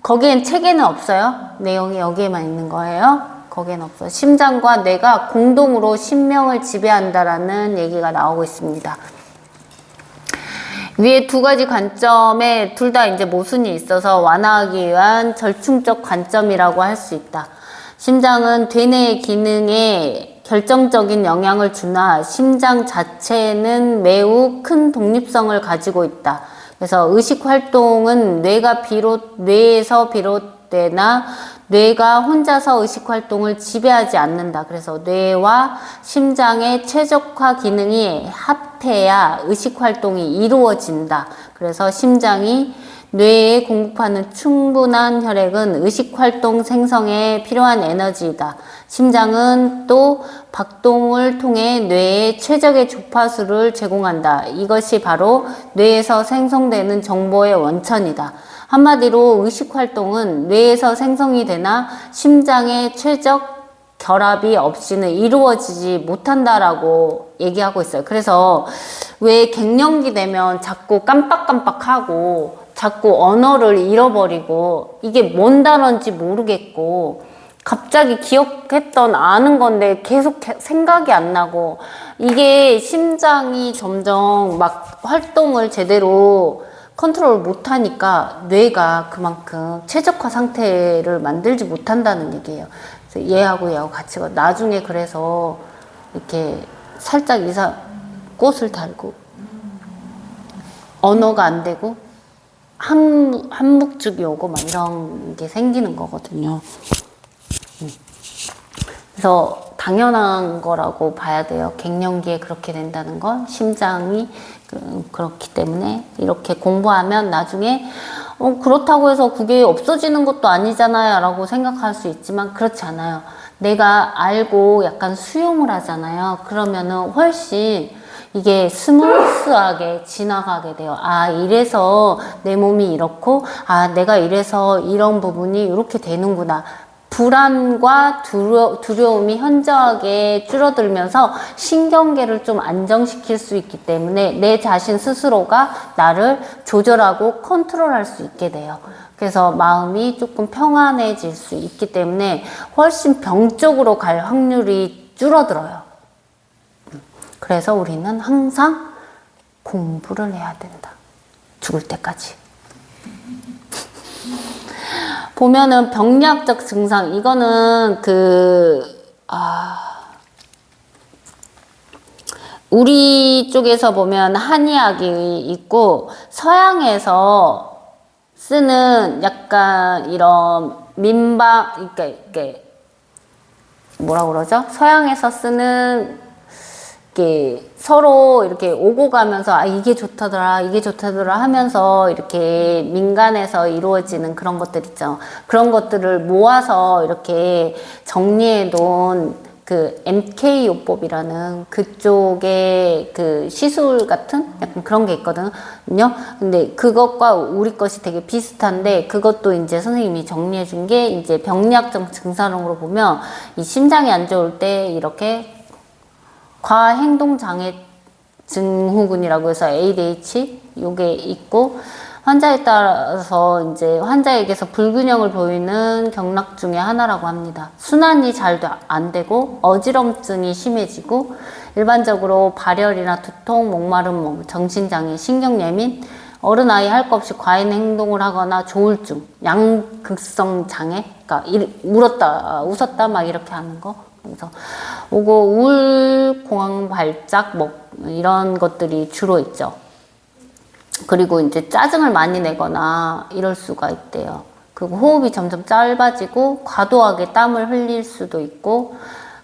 Speaker 2: 거기엔 책에는 없어요. 내용이 여기에만 있는 거예요. 거기엔 없어요. 심장과 뇌가 공동으로 신명을 지배한다라는 얘기가 나오고 있습니다. 위에 두 가지 관점에 둘 다 이제 모순이 있어서 완화하기 위한 절충적 관점이라고 할 수 있다. 심장은 대뇌의 기능에 결정적인 영향을 주나 심장 자체는 매우 큰 독립성을 가지고 있다. 그래서 의식 활동은 뇌에서 비롯되나 뇌가 혼자서 의식 활동을 지배하지 않는다. 그래서 뇌와 심장의 최적화 기능이 합해야 의식 활동이 이루어진다. 그래서 심장이 뇌에 공급하는 충분한 혈액은 의식 활동 생성에 필요한 에너지이다. 심장은 또 박동을 통해 뇌에 최적의 주파수를 제공한다. 이것이 바로 뇌에서 생성되는 정보의 원천이다. 한마디로 의식활동은 뇌에서 생성이 되나 심장의 최적 결합이 없이는 이루어지지 못한다라고 얘기하고 있어요. 그래서 왜 갱년기 되면 자꾸 깜빡깜빡하고 자꾸 언어를 잃어버리고 이게 뭔 단어인지 모르겠고, 갑자기 기억했던 아는 건데 계속 생각이 안 나고 이게 심장이 점점 막 활동을 제대로 컨트롤 못하니까 뇌가 그만큼 최적화 상태를 만들지 못한다는 얘기예요. 그래서 얘하고 같이 가. 나중에 그래서 이렇게 살짝 꽃을 달고 언어가 안 되고 한묵증이 오고 막 이런 게 생기는 거거든요. 그래서 당연한 거라고 봐야 돼요. 갱년기에 그렇게 된다는 건 심장이 그렇기 때문에 이렇게 공부하면 나중에 그렇다고 해서 그게 없어지는 것도 아니잖아요 라고 생각할 수 있지만 그렇지 않아요. 내가 알고 약간 수용을 하잖아요. 그러면은 훨씬 이게 스무스하게 지나가게 돼요. 아, 이래서 내 몸이 이렇고, 아, 내가 이래서 이런 부분이 이렇게 되는구나. 불안과 두려움이 현저하게 줄어들면서 신경계를 좀 안정시킬 수 있기 때문에 내 자신 스스로가 나를 조절하고 컨트롤할 수 있게 돼요. 그래서 마음이 조금 평안해질 수 있기 때문에 훨씬 병 쪽으로 갈 확률이 줄어들어요. 그래서 우리는 항상 공부를 해야 된다. 죽을 때까지. 보면은 병리학적 증상, 이거는 우리 쪽에서 보면 한의학이 있고 서양에서 쓰는 약간 이런 민방, 이렇게 뭐라 그러죠? 서양에서 쓰는 이렇게 서로 이렇게 오고 가면서 아 이게 좋다더라 이게 좋다더라 하면서 이렇게 민간에서 이루어지는 그런 것들 있죠. 그런 것들을 모아서 이렇게 정리해 놓은 그 MK요법이라는 그쪽의 그 시술 같은 약간 그런 게 있거든요. 근데 그것과 우리 것이 되게 비슷한데 그것도 이제 선생님이 정리해 준 게 이제 병리학적 증상으로 보면 이 심장이 안 좋을 때 이렇게 과행동장애 증후군이라고 해서 ADH 요게 있고 환자에 따라서 이제 환자에게서 불균형을 보이는 경락 중에 하나라고 합니다. 순환이 잘 안 되고 어지럼증이 심해지고 일반적으로 발열이나 두통, 목마름, 정신장애, 신경예민, 어른아이 할 것 없이 과잉 행동을 하거나 조울증, 양극성 장애, 그러니까 울었다, 웃었다 막 이렇게 하는 거. 그래서 오고 우울, 공황 발작 뭐 이런 것들이 주로 있죠. 그리고 이제 짜증을 많이 내거나 이럴 수가 있대요. 그리고 호흡이 점점 짧아지고 과도하게 땀을 흘릴 수도 있고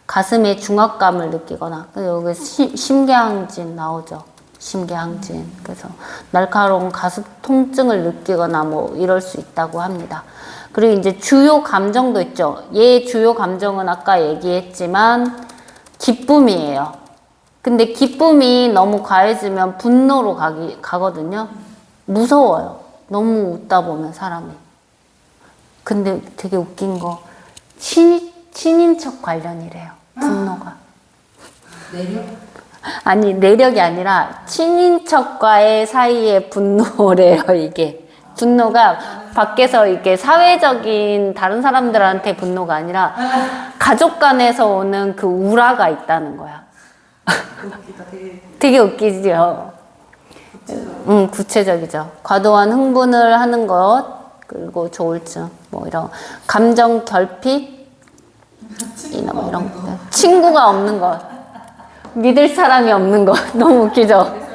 Speaker 2: 가슴에 중압감을 느끼거나 여기 심계항진 나오죠. 심계항진. 그래서 날카로운 가슴 통증을 느끼거나 뭐 이럴 수 있다고 합니다. 그리고 이제 주요 감정도 있죠. 얘 주요 감정은 아까 얘기했지만 기쁨이에요. 근데 기쁨이 너무 과해지면 분노로 가거든요. 무서워요. 너무 웃다 보면 사람이. 근데 되게 웃긴 거 친인척 관련이래요. 분노가.
Speaker 1: 내력?
Speaker 2: 아니 내력이 아니라 친인척과의 사이의 분노래요. 이게. 분노가 밖에서 이렇게 사회적인 다른 사람들한테 분노가 아니라 가족 간에서 오는 그 우라가 있다는 거야. 되게 웃기죠. 구체적이죠. 과도한 흥분을 하는 것, 그리고 조울증, 뭐 이런 감정 결핍, 뭐 이런 것. 친구가 없는 것, 믿을 사람이 없는 것, 너무 웃기죠.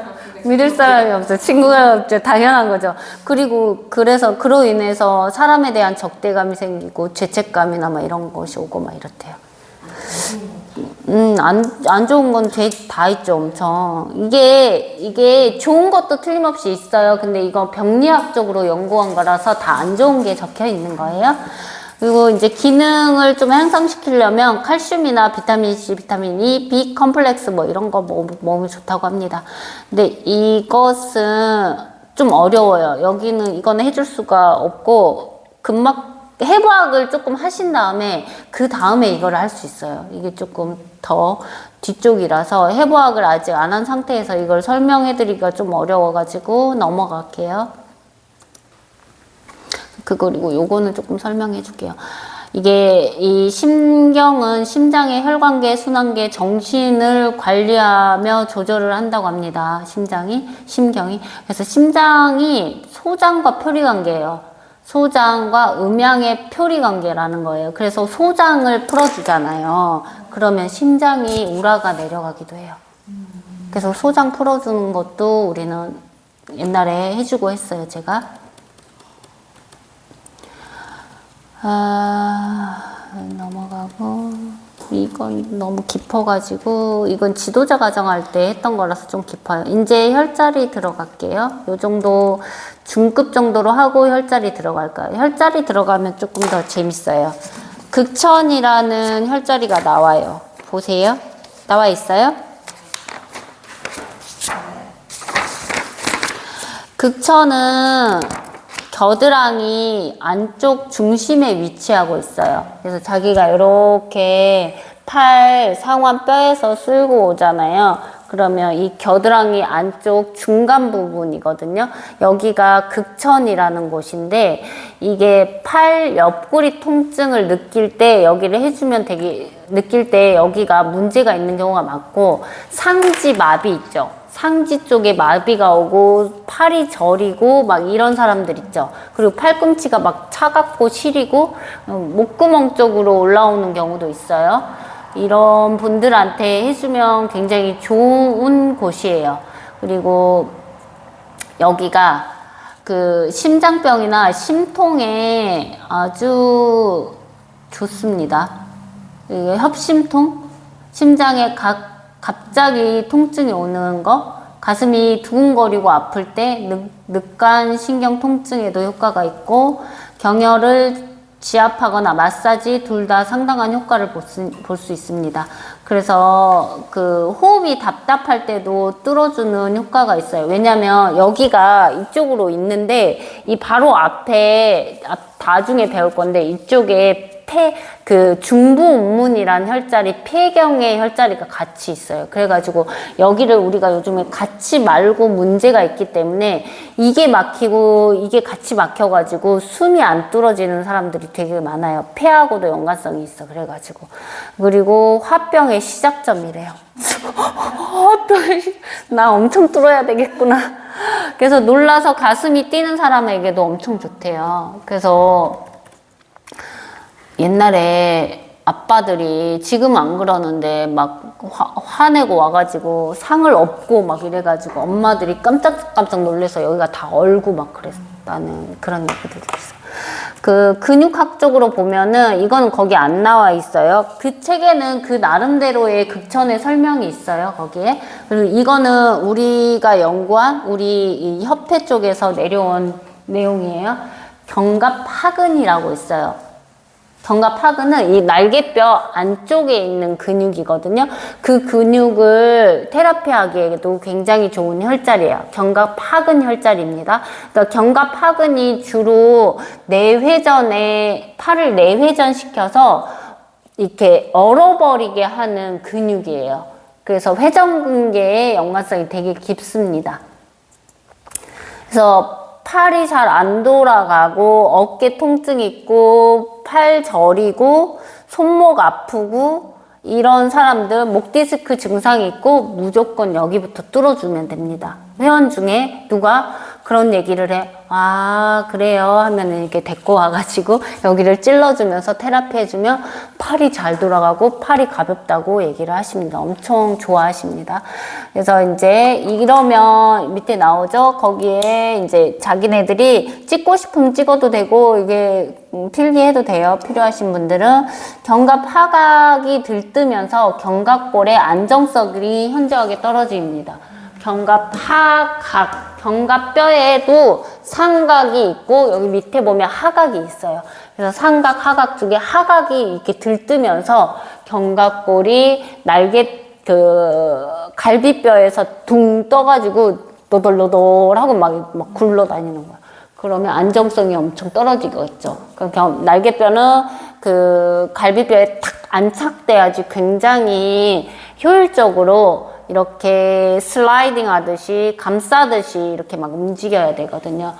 Speaker 2: 믿을 사람이 없어. 친구가 없죠. 당연한 거죠. 그리고 그래서 그로 인해서 사람에 대한 적대감이 생기고 죄책감이나 막 이런 것이 오고 막 이렇대요. 안 좋은 건 다 있죠, 엄청. 이게 좋은 것도 틀림없이 있어요. 근데 이거 병리학적으로 연구한 거라서 다 안 좋은 게 적혀 있는 거예요. 그리고 이제 기능을 좀 향상시키려면 칼슘이나 비타민 C, 비타민 E, B 컴플렉스 뭐 이런 거 먹으면 좋다고 합니다. 근데 이것은 좀 어려워요. 이거는 해줄 수가 없고 해부학을 조금 하신 다음에 그 다음에 이걸 할 수 있어요. 이게 조금 더 뒤쪽이라서 해부학을 아직 안 한 상태에서 이걸 설명해드리기가 좀 어려워가지고 넘어갈게요. 그리고 요거는 조금 설명해 줄게요. 이게 이 심경은 심장의 혈관계, 순환계, 정신을 관리하며 조절을 한다고 합니다. 심경이. 그래서 심장이 소장과 표리관계예요. 소장과 음양의 표리관계라는 거예요. 그래서 소장을 풀어주잖아요. 그러면 심장이 우라가 내려가기도 해요. 그래서 소장 풀어주는 것도 우리는 옛날에 해주고 했어요, 제가. 넘어가고, 이건 너무 깊어가지고, 이건 지도자 과정할 때 했던 거라서 좀 깊어요. 이제 혈자리 들어갈게요. 요 정도, 중급 정도로 하고 혈자리 들어갈까요? 혈자리 들어가면 조금 더 재밌어요. 극천이라는 혈자리가 나와요. 보세요. 나와 있어요? 극천은 겨드랑이 안쪽 중심에 위치하고 있어요. 그래서 자기가 이렇게 팔 상완 뼈에서 쓸고 오잖아요. 그러면 이 겨드랑이 안쪽 중간 부분이거든요. 여기가 극천이라는 곳인데, 이게 팔 옆구리 통증을 느낄 때 여기를 해주면 느낄 때 여기가 문제가 있는 경우가 많고, 상지 마비 있죠. 상지 쪽에 마비가 오고 팔이 저리고 막 이런 사람들 있죠. 그리고 팔꿈치가 막 차갑고 시리고 목구멍 쪽으로 올라오는 경우도 있어요. 이런 분들한테 해주면 굉장히 좋은 곳이에요. 그리고 여기가 그 심장병이나 심통에 아주 좋습니다. 이게 협심통? 심장에 갑자기 통증이 오는 거, 가슴이 두근거리고 아플 때 늑간 신경 통증에도 효과가 있고, 경혈을 지압하거나 마사지 둘 다 상당한 효과를 볼 수 있습니다. 그래서 그 호흡이 답답할 때도 뚫어주는 효과가 있어요. 왜냐면 여기가 이쪽으로 있는데 이 바로 앞에 나중에 배울 건데, 이쪽에 그 중부운문이란 혈자리, 폐경의 혈자리가 같이 있어요. 그래가지고 여기를 우리가 요즘에 같이 말고 문제가 있기 때문에 이게 막히고 이게 같이 막혀가지고 숨이 안 뚫어지는 사람들이 되게 많아요. 폐하고도 연관성이 있어. 그래가지고. 그리고 화병의 시작점이래요. 나 엄청 뚫어야 되겠구나. 그래서 놀라서 가슴이 뛰는 사람에게도 엄청 좋대요. 그래서 옛날에 아빠들이, 지금 안 그러는데 막 화내고 와가지고 상을 업고 막 이래가지고 엄마들이 깜짝깜짝 놀래서 여기가 다 얼고 막 그랬다는 그런 얘기들도 있어요. 그 근육학적으로 보면은 이거는 거기 안 나와 있어요. 그 책에는 그 나름대로의 극천의 설명이 있어요, 거기에. 그리고 이거는 우리가 연구한 우리 이 협회 쪽에서 내려온 내용이에요. 견갑하근이라고 있어요. 견갑하근은 이 날개뼈 안쪽에 있는 근육이거든요. 그 근육을 테라피하기에도 굉장히 좋은 혈자리예요. 견갑하근 혈자리입니다. 그러니까 견갑하근이 주로 팔을 내회전시켜서 이렇게 얼어버리게 하는 근육이에요. 그래서 회전근개의 연관성이 되게 깊습니다. 그래서 팔이 잘 안 돌아가고 어깨 통증 있고 팔 저리고 손목 아프고 이런 사람들, 목 디스크 증상이 있고 무조건 여기부터 뚫어주면 됩니다. 회원 중에 누가 그런 얘기를 해. 아, 그래요 하면은 이렇게 데리고 와가지고 여기를 찔러주면서 테라피 해주면 팔이 잘 돌아가고 팔이 가볍다고 얘기를 하십니다. 엄청 좋아하십니다. 그래서 이제 이러면 밑에 나오죠. 거기에 이제 자기네들이 찍고 싶으면 찍어도 되고 이게 필기해도 돼요. 필요하신 분들은. 견갑하각이 들뜨면서 견갑골의 안정성이 현저하게 떨어집니다. 견갑하각, 견갑뼈에도 상각이 있고 여기 밑에 보면 하각이 있어요. 그래서 상각, 하각 쪽에 하각이 이렇게 들뜨면서 견갑골이 갈비뼈에서 둥 떠가지고 노돌노돌하고 막 굴러다니는 거야. 그러면 안정성이 엄청 떨어지겠죠. 그러니까 날개뼈는 그 갈비뼈에 탁 안착돼야지 굉장히 효율적으로 이렇게 슬라이딩 하듯이 감싸듯이 이렇게 막 움직여야 되거든요.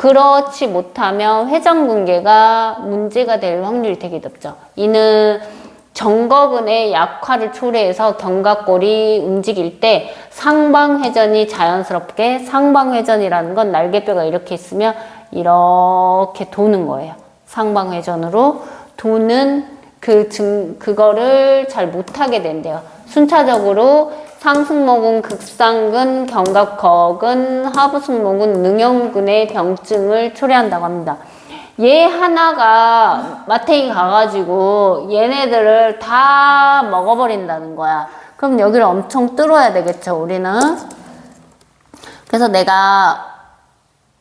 Speaker 2: 그렇지 못하면 회전근개가 문제가 될 확률이 되게 높죠. 이는 정거근의 약화를 초래해서 견갑골이 움직일 때 상방회전이 자연스럽게, 상방회전이라는 건 날개뼈가 이렇게 있으면 이렇게 도는 거예요. 상방회전으로 도는 그거를 잘 못하게 된대요. 순차적으로 상승모근, 극상근, 견갑거근, 하부승모근, 능형근의 병증을 초래한다고 합니다. 얘 하나가 마탱이 가가지고 얘네들을 다 먹어버린다는 거야. 그럼 여기를 엄청 뚫어야 되겠죠, 우리는. 그래서 내가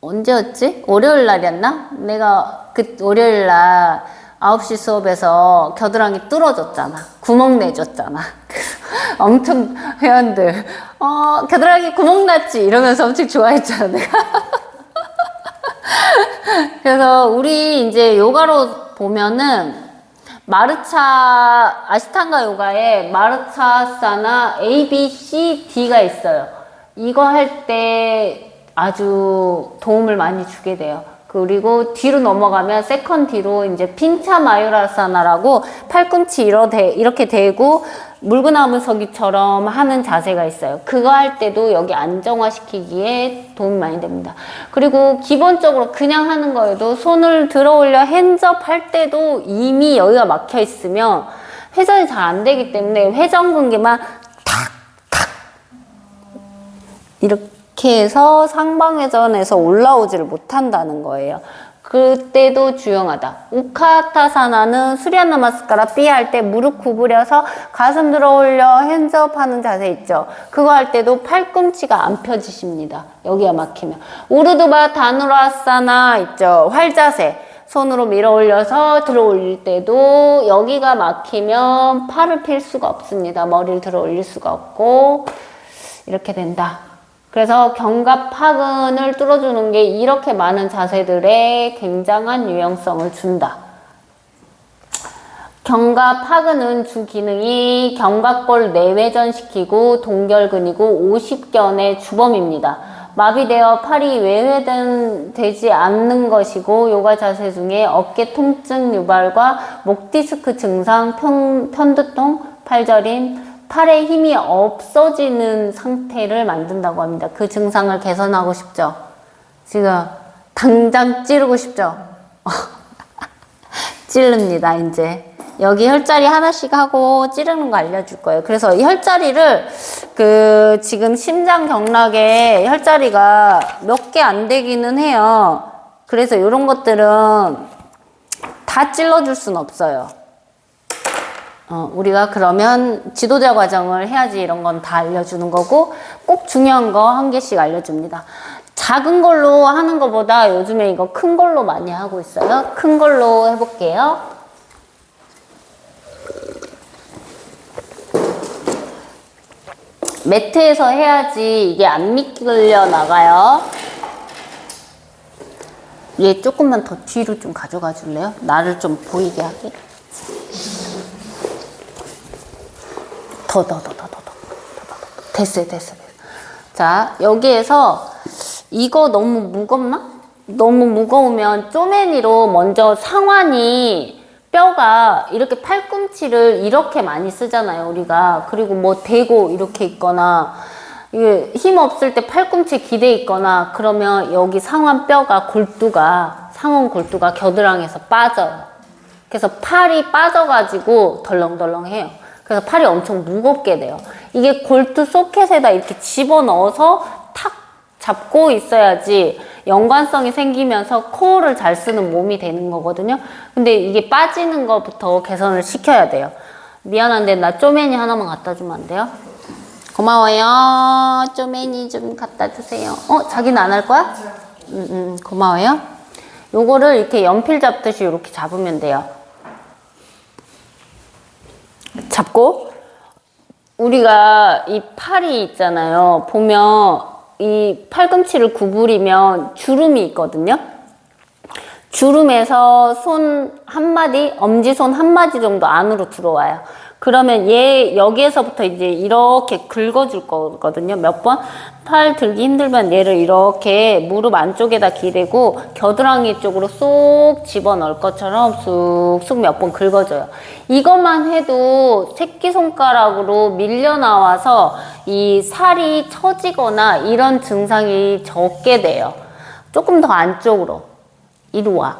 Speaker 2: 언제였지? 월요일 날이었나? 내가 그 월요일 날 9시 수업에서 겨드랑이 뚫어줬잖아. 구멍 내줬잖아. 엄청 회원들 겨드랑이 구멍 났지? 이러면서 엄청 좋아했잖아, 내가. 그래서 우리 이제 요가로 보면은 마르차, 아시탄가 요가에 마르차아사나 A, B, C, D가 있어요. 이거 할 때 아주 도움을 많이 주게 돼요. 그리고 뒤로 넘어가면 세컨 뒤로 이제 핀차 마유라사나라고 팔꿈치 이렇게 대고 물구나무 서기처럼 하는 자세가 있어요. 그거 할 때도 여기 안정화시키기에 도움이 많이 됩니다. 그리고 기본적으로 그냥 하는 거에도 손을 들어 올려 핸즈업 할 때도 이미 여기가 막혀 있으면 회전이 잘 안 되기 때문에 회전근개만 탁탁 이렇게 해서 상방회전에서 올라오지를 못한다는 거예요. 그때도 주용하다. 우카타사나는 수리아나마스카라 B 할 때 무릎 구부려서 가슴 들어 올려 핸즈업 하는 자세 있죠. 그거 할 때도 팔꿈치가 안 펴지십니다. 여기가 막히면. 우르드바 다누라사나 있죠. 활자세. 손으로 밀어 올려서 들어 올릴 때도 여기가 막히면 팔을 필 수가 없습니다. 머리를 들어 올릴 수가 없고 이렇게 된다. 그래서 견갑하근을 뚫어주는 게 이렇게 많은 자세들에 굉장한 유용성을 준다. 견갑하근은 주 기능이 견갑골 내회전시키고 동결근이고 50견의 주범입니다. 마비되어 팔이 외회전되지 않는 것이고 요가 자세 중에 어깨 통증 유발과 목 디스크 증상, 편두통, 팔저림, 팔에 힘이 없어지는 상태를 만든다고 합니다. 그 증상을 개선하고 싶죠? 지금 당장 찌르고 싶죠? 찌릅니다, 이제. 여기 혈자리 하나씩 하고 찌르는 거 알려줄 거예요. 그래서 이 혈자리를 지금 심장 경락에 혈자리가 몇 개 안 되기는 해요. 그래서 이런 것들은 다 찔러줄 순 없어요. 우리가 그러면 지도자 과정을 해야지 이런 건 다 알려주는 거고 꼭 중요한 거 한 개씩 알려줍니다. 작은 걸로 하는 것보다 요즘에 이거 큰 걸로 많이 하고 있어요. 큰 걸로 해볼게요. 매트에서 해야지 이게 안 미끌려 나가요. 얘 조금만 더 뒤로 좀 가져가 줄래요? 나를 좀 보이게 하게. 더. 됐어요. 자, 여기에서 이거 너무 무겁나? 너무 무거우면 쪼매니로 먼저 상완이 뼈가 이렇게 팔꿈치를 이렇게 많이 쓰잖아요, 우리가. 그리고 뭐 대고 이렇게 있거나 이게 힘 없을 때 팔꿈치에 기대 있거나 그러면 여기 상완 뼈가 상완 골두가 겨드랑이에서 빠져요. 그래서 팔이 빠져가지고 덜렁덜렁해요. 그래서 팔이 엄청 무겁게 돼요. 이게 골두 소켓에다 이렇게 집어넣어서 탁 잡고 있어야지 연관성이 생기면서 코어를 잘 쓰는 몸이 되는 거거든요. 근데 이게 빠지는 것부터 개선을 시켜야 돼요. 미안한데 나 쪼매니 하나만 갖다 주면 안 돼요? 고마워요. 쪼매니 좀 갖다 주세요. 자기는 안 할 거야? 고마워요. 요거를 이렇게 연필 잡듯이 이렇게 잡으면 돼요. 잡고 우리가 이 팔이 있잖아요. 보면 이 팔꿈치를 구부리면 주름이 있거든요. 주름에서 손 한 마디, 엄지손 한 마디 정도 안으로 들어와요. 그러면 얘 여기에서부터 이제 이렇게 긁어줄 거거든요. 몇 번? 팔 들기 힘들면 얘를 이렇게 무릎 안쪽에다 기대고 겨드랑이 쪽으로 쏙 집어넣을 것처럼 쑥쑥 몇 번 긁어줘요. 이것만 해도 새끼손가락으로 밀려 나와서 이 살이 처지거나 이런 증상이 적게 돼요. 조금 더 안쪽으로. 이리 와.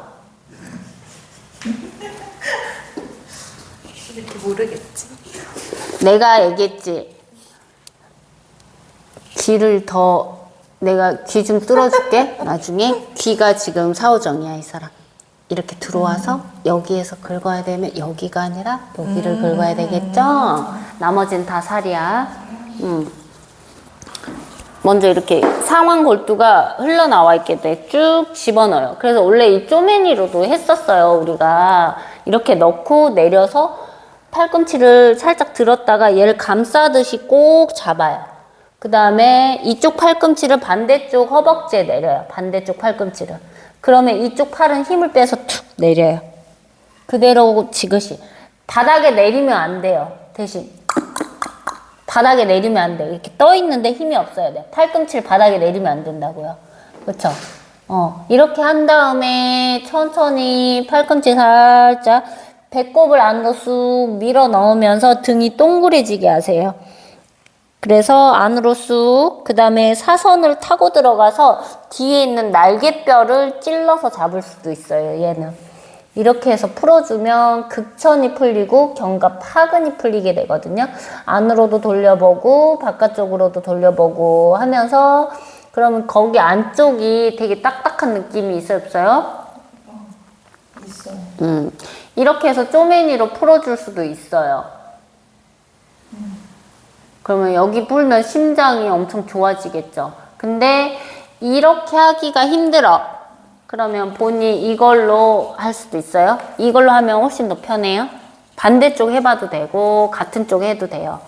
Speaker 3: 이렇게 모르겠지.
Speaker 2: 내가 얘기했지. 귀를 더 내가 귀 좀 뚫어줄게. 나중에 귀가 지금 사오정이야 이 사람. 이렇게 들어와서 여기에서 긁어야 되면 여기가 아니라 여기를 긁어야 되겠죠? 나머지는 다 살이야. 먼저 이렇게 상완골두가 흘러나와 있게 돼. 쭉 집어넣어요. 그래서 원래 이 쪼매니로도 했었어요. 우리가 이렇게 넣고 내려서 팔꿈치를 살짝 들었다가 얘를 감싸듯이 꼭 잡아요. 그 다음에 이쪽 팔꿈치를 반대쪽 허벅지에 내려요. 반대쪽 팔꿈치를. 그러면 이쪽 팔은 힘을 빼서 툭 내려요. 그대로 지그시. 바닥에 내리면 안 돼요. 대신 바닥에 내리면 안 돼요. 이렇게 떠 있는데 힘이 없어야 돼요. 팔꿈치를 바닥에 내리면 안 된다고요. 그렇죠? 이렇게 한 다음에 천천히 팔꿈치 살짝 배꼽을 안으로 쑥 밀어 넣으면서 등이 동그래지게 하세요. 그래서 안으로 쑥, 그 다음에 사선을 타고 들어가서 뒤에 있는 날개뼈를 찔러서 잡을 수도 있어요, 얘는. 이렇게 해서 풀어주면 극천이 풀리고 견갑하근이 풀리게 되거든요. 안으로도 돌려보고 바깥쪽으로도 돌려보고 하면서 그러면 거기 안쪽이 되게 딱딱한 느낌이 있어요, 없어요?
Speaker 1: 있어요.
Speaker 2: 이렇게 해서 쪼매니로 풀어줄 수도 있어요. 그러면 여기 풀면 심장이 엄청 좋아지겠죠. 근데 이렇게 하기가 힘들어. 그러면 본인이 이걸로 할 수도 있어요. 이걸로 하면 훨씬 더 편해요. 반대쪽 해봐도 되고 같은 쪽 해도 돼요.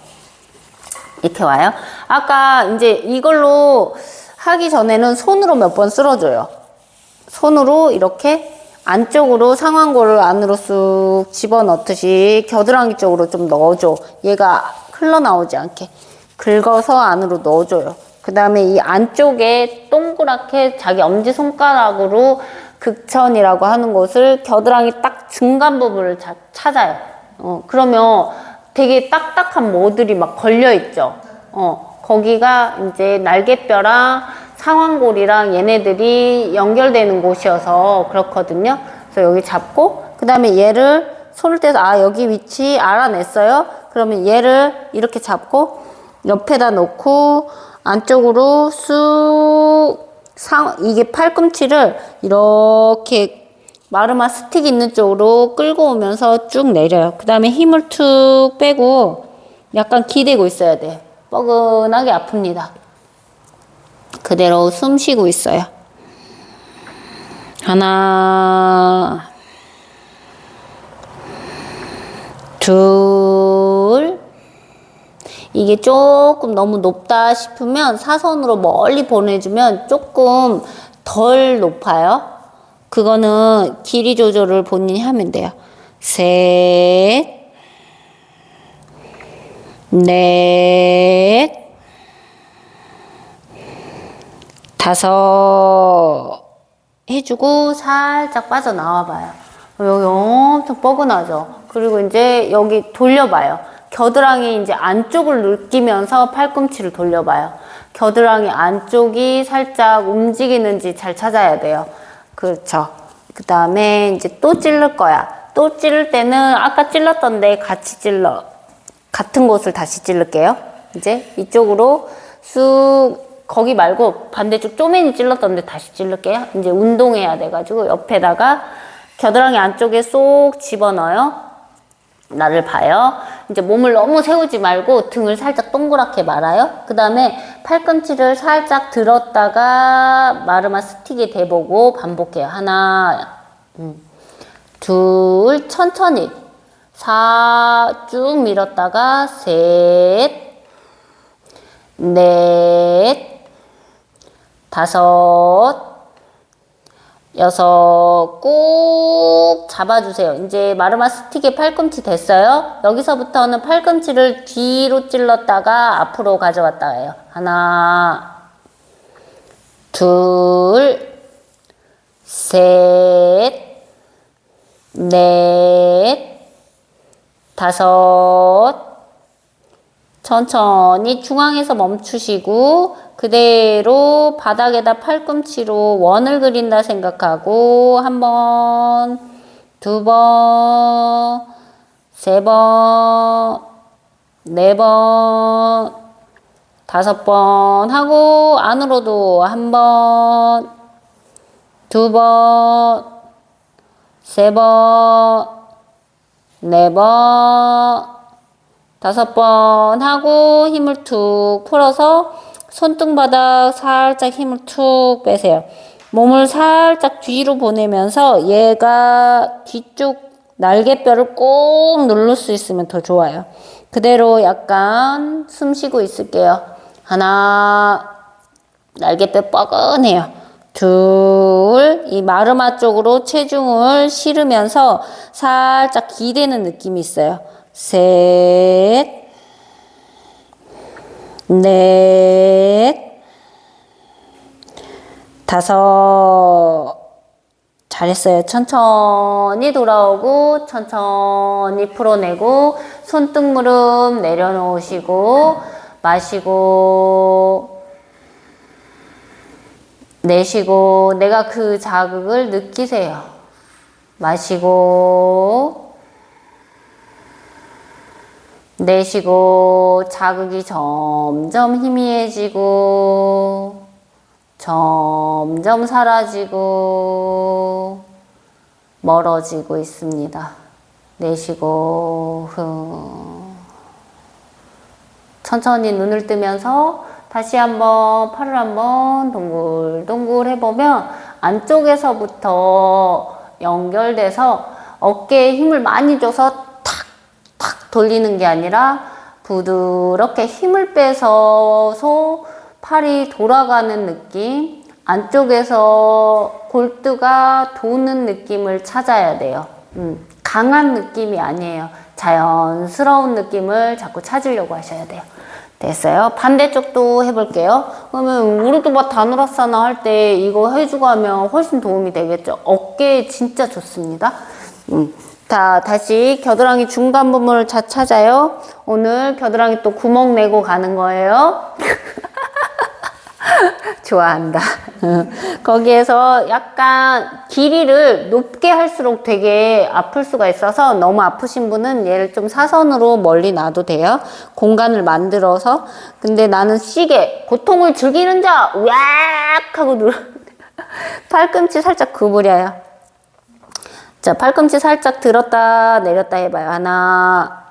Speaker 2: 이렇게 와요. 아까 이제 이걸로 하기 전에는 손으로 몇 번 쓸어줘요. 손으로 이렇게 안쪽으로 상완골을 안으로 쑥 집어넣듯이 겨드랑이 쪽으로 좀 넣어줘. 얘가 흘러나오지 않게 긁어서 안으로 넣어줘요. 그 다음에 이 안쪽에 동그랗게 자기 엄지손가락으로 극천이라고 하는 곳을 겨드랑이 딱 중간 부분을 찾아요. 그러면 되게 딱딱한 모들이 막 걸려있죠. 거기가 이제 날개뼈랑 상완골이랑 얘네들이 연결되는 곳이어서 그렇거든요. 그래서 여기 잡고, 그 다음에 얘를 손을 떼서, 여기 위치 알아냈어요? 그러면 얘를 이렇게 잡고, 옆에다 놓고, 안쪽으로 쑥, 이게 팔꿈치를 이렇게 마르마 스틱 있는 쪽으로 끌고 오면서 쭉 내려요. 그 다음에 힘을 툭 빼고, 약간 기대고 있어야 돼. 뻐근하게 아픕니다. 그대로 숨 쉬고 있어요. 하나, 둘. 이게 조금 너무 높다 싶으면 사선으로 멀리 보내주면 조금 덜 높아요. 그거는 길이 조절을 본인이 하면 돼요. 셋, 넷, 다섯 해주고 살짝 빠져나와 봐요. 여기 엄청 뻐근하죠. 그리고 이제 여기 돌려봐요. 겨드랑이 이제 안쪽을 느끼면서 팔꿈치를 돌려봐요. 겨드랑이 안쪽이 살짝 움직이는지 잘 찾아야 돼요. 그렇죠. 그 다음에 이제 또 찌를 거야. 또 찌를 때는 아까 찔렀던데 같이 같은 곳을 다시 찌를게요. 이제 이쪽으로 쑥, 거기 말고 반대쪽 쪼매니 찔렀던데 다시 찔를게요. 이제 운동해야 돼가지고 옆에다가 겨드랑이 안쪽에 쏙 집어넣어요. 나를 봐요. 이제 몸을 너무 세우지 말고 등을 살짝 동그랗게 말아요. 그 다음에 팔꿈치를 살짝 들었다가 마르마 스틱에 대보고 반복해요. 하나, 둘, 천천히. 쭉 밀었다가 셋, 넷, 다섯, 여섯, 꾹 잡아주세요. 이제 마르마 스틱의 팔꿈치 됐어요. 여기서부터는 팔꿈치를 뒤로 찔렀다가 앞으로 가져왔다 해요. 하나, 둘, 셋, 넷, 다섯. 천천히 중앙에서 멈추시고 그대로 바닥에다 팔꿈치로 원을 그린다 생각하고 한 번, 두 번, 세 번, 네 번, 다섯 번 하고 안으로도 한 번, 두 번, 세 번, 네 번, 다섯 번 하고 힘을 툭 풀어서 손등바닥 살짝 힘을 툭 빼세요. 몸을 살짝 뒤로 보내면서 얘가 뒤쪽 날개뼈를 꼭 누를 수 있으면 더 좋아요. 그대로 약간 숨 쉬고 있을게요. 하나, 날개뼈 뻐근해요. 둘, 이 마르마 쪽으로 체중을 실으면서 살짝 기대는 느낌이 있어요. 셋, 넷, 다섯. 잘했어요. 천천히 돌아오고 천천히 풀어내고 손등 무릎 내려놓으시고 마시고 내쉬고 내가 그 자극을 느끼세요. 마시고 내쉬고 자극이 점점 희미해지고 점점 사라지고 멀어지고 있습니다. 내쉬고 천천히 눈을 뜨면서 다시 한번 팔을 한번 동글동글 해보면 안쪽에서부터 연결돼서 어깨에 힘을 많이 줘서 탁탁 돌리는 게 아니라 부드럽게 힘을 빼서 팔이 돌아가는 느낌, 안쪽에서 골드가 도는 느낌을 찾아야 돼요. 강한 느낌이 아니에요. 자연스러운 느낌을 자꾸 찾으려고 하셔야 돼요. 됐어요? 반대쪽도 해볼게요. 그러면 우리도 막 다누라사나 할 때 이거 해주고 하면 훨씬 도움이 되겠죠. 어깨에 진짜 좋습니다. 다시 겨드랑이 중간 부분을 찾아요. 오늘 겨드랑이 또 구멍 내고 가는 거예요. 좋아한다. 거기에서 약간 길이를 높게 할수록 되게 아플 수가 있어서 너무 아프신 분은 얘를 좀 사선으로 멀리 놔도 돼요. 공간을 만들어서. 근데 나는 시계, 고통을 즐기는 자, 우악! 하고 눌러. 팔꿈치 살짝 구부려요. 자, 팔꿈치 살짝 들었다 내렸다 해봐요. 하나,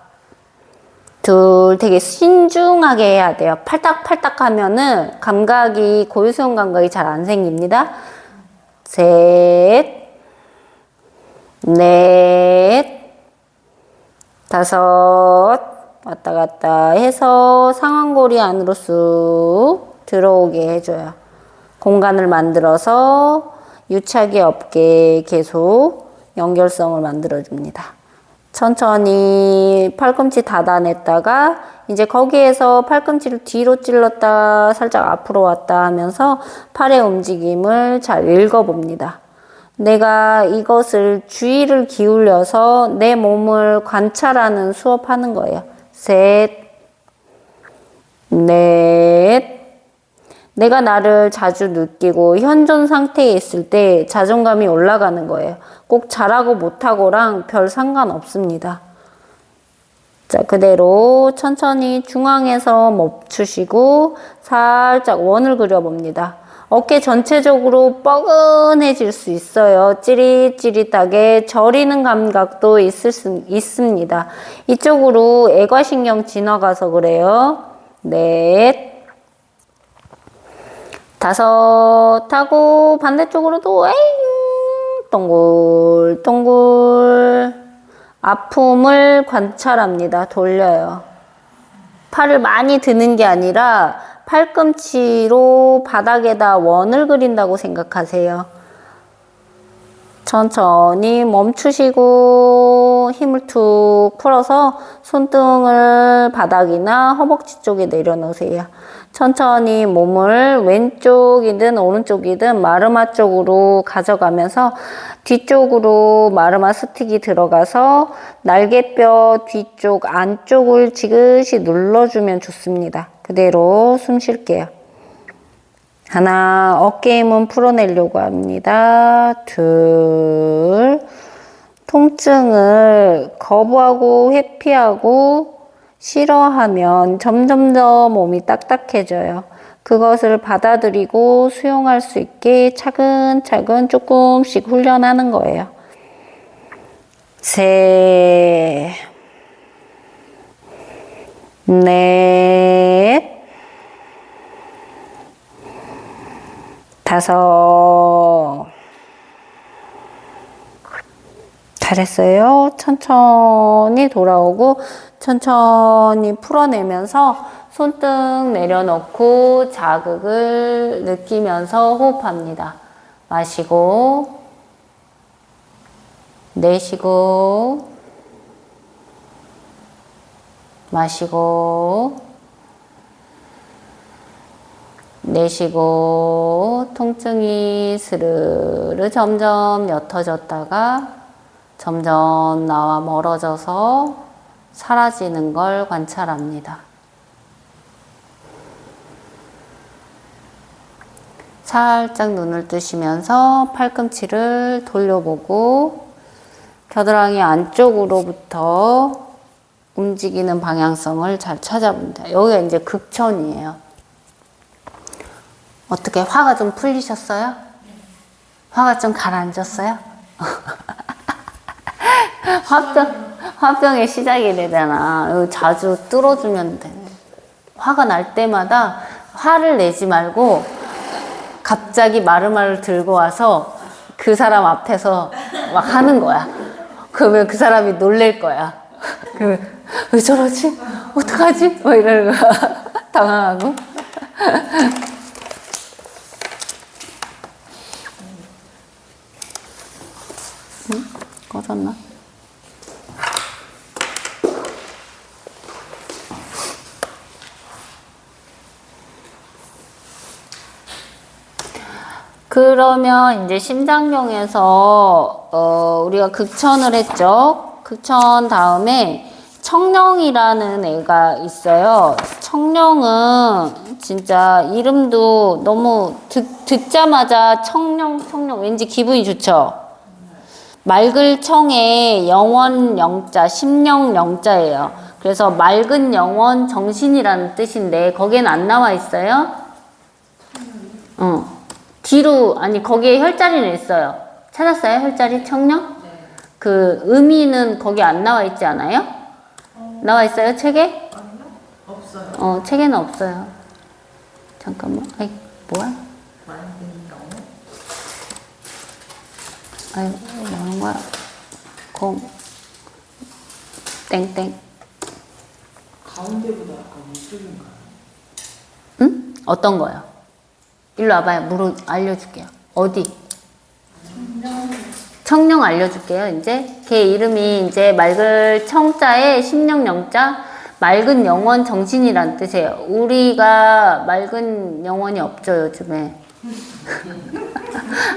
Speaker 2: 둘, 되게 신중하게 해야 돼요. 팔딱팔딱 하면은 감각이, 고유수용 감각이 잘 안 생깁니다. 셋, 넷, 다섯, 왔다 갔다 해서 상완골이 안으로 쑥 들어오게 해줘요. 공간을 만들어서 유착이 없게 계속 연결성을 만들어줍니다. 천천히 팔꿈치 닫아냈다가 이제 거기에서 팔꿈치를 뒤로 찔렀다 살짝 앞으로 왔다 하면서 팔의 움직임을 잘 읽어봅니다. 내가 이것을 주의를 기울여서 내 몸을 관찰하는 수업하는 거예요. 셋, 넷. 내가 나를 자주 느끼고 현존 상태에 있을 때 자존감이 올라가는 거예요. 꼭 잘하고 못하고랑 별 상관없습니다. 자, 그대로 천천히 중앙에서 멈추시고 살짝 원을 그려봅니다. 어깨 전체적으로 뻐근해질 수 있어요. 찌릿찌릿하게 저리는 감각도 있습니다. 이쪽으로 애과신경 지나가서 그래요. 넷, 다섯 하고 반대쪽으로도 동글동글 아픔을 관찰합니다. 돌려요. 팔을 많이 드는 게 아니라 팔꿈치로 바닥에다 원을 그린다고 생각하세요. 천천히 멈추시고 힘을 툭 풀어서 손등을 바닥이나 허벅지 쪽에 내려놓으세요. 천천히 몸을 왼쪽이든 오른쪽이든 마르마 쪽으로 가져가면서 뒤쪽으로 마르마 스틱이 들어가서 날개뼈 뒤쪽 안쪽을 지그시 눌러주면 좋습니다. 그대로 숨 쉴게요. 하나, 어깨 힘은 풀어내려고 합니다. 둘, 통증을 거부하고 회피하고 싫어하면 점점 더 몸이 딱딱해져요. 그것을 받아들이고 수용할 수 있게 차근차근 조금씩 훈련하는 거예요. 셋, 넷, 다섯. 잘했어요. 천천히 돌아오고 천천히 풀어내면서 손등 내려놓고 자극을 느끼면서 호흡합니다. 마시고 내쉬고 마시고 내쉬고 통증이 스르르 점점 옅어졌다가 점점 나와 멀어져서 사라지는 걸 관찰합니다. 살짝 눈을 뜨시면서 팔꿈치를 돌려보고 겨드랑이 안쪽으로부터 움직이는 방향성을 잘 찾아봅니다. 여기가 이제 극천이에요. 어떻게 화가 좀 풀리셨어요? 화가 좀 가라앉았어요? 화병의 시작이 되잖아. 여기 자주 뚫어주면 돼. 화가 날 때마다 화를 내지 말고 갑자기 마르마를 들고 와서 그 사람 앞에서 막 하는 거야. 그러면 그 사람이 놀랄 거야. 왜 저러지? 어떡하지? 뭐 이러는 거야. 당황하고. 응? 꺼졌나? 그러면 이제 심장경에서 우리가 극천을 했죠. 극천 다음에 청령이라는 애가 있어요. 청령은 진짜 이름도 너무 듣자마자 청령 왠지 기분이 좋죠. 맑을 청에 영원 영자, 심령 영자예요. 그래서 맑은 영원 정신이라는 뜻인데 거기에는 안 나와 있어요? 뒤로, 아니 거기에 혈자리는 있어요. 찾았어요? 혈자리 청령?
Speaker 1: 네.
Speaker 2: 그 의미는 거기 안 나와 있지 않아요? 나와 있어요? 책에?
Speaker 1: 아니요? 없어요.
Speaker 2: 책에는 없어요. 잠깐만. 아이, 뭐야? 아이, 뭐 하는 거야? 땡땡.
Speaker 1: 가운데보다 약간 이쪽인가요?
Speaker 2: 응? 어떤 거요? 일로 와봐요. 알려줄게요. 어디? 청령 알려줄게요. 이제 걔 이름이 이제 맑을 청자에 심령 영자, 맑은 영원 정신이란 뜻이에요. 우리가 맑은 영혼이 없죠 요즘에.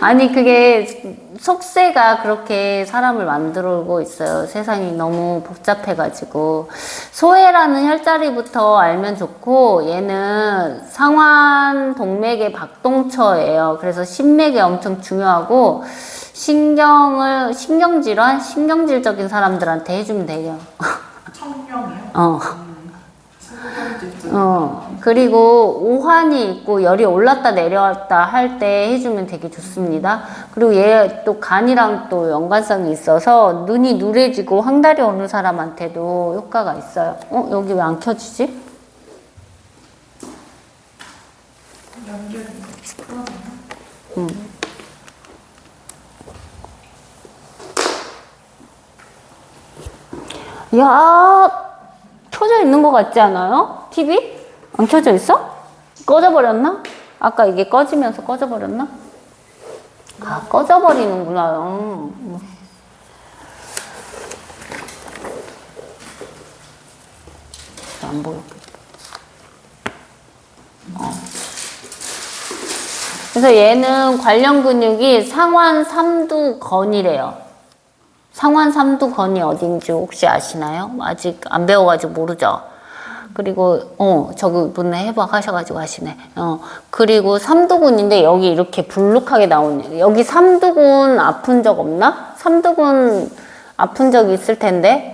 Speaker 2: 아니 그게 속세가 그렇게 사람을 만들고 있어요. 세상이 너무 복잡해가지고. 소해라는 혈자리부터 알면 좋고, 얘는 상완 동맥의 박동처예요. 그래서 신맥에 엄청 중요하고, 신경질환, 신경질적인 사람들한테 해주면 돼요.
Speaker 1: 청명이요?
Speaker 2: 그리고 오한이 있고 열이 올랐다 내려왔다 할 때 해주면 되게 좋습니다. 그리고 얘 또 간이랑 또 연관성이 있어서 눈이 누래지고 황달이 오는 사람한테도 효과가 있어요. 여기 왜 안 켜지지?
Speaker 1: 연결이
Speaker 2: 야, 켜져 있는 것 같지 않아요? TV? 안 켜져 있어? 꺼져버렸나? 아까 이게 꺼지면서 꺼져버렸나? 아, 꺼져버리는구나. 안 보였겠다. 그래서 얘는 관련 근육이 상완 삼두건이래요. 상완 삼두건이 어딘지 혹시 아시나요? 아직 안 배워가지고 모르죠? 그리고, 저분에 해봐 하셔가지고 하시네. 그리고 삼두근인데 여기 이렇게 불룩하게 나오네. 여기 삼두근 아픈 적 없나? 삼두근 아픈 적 있을 텐데.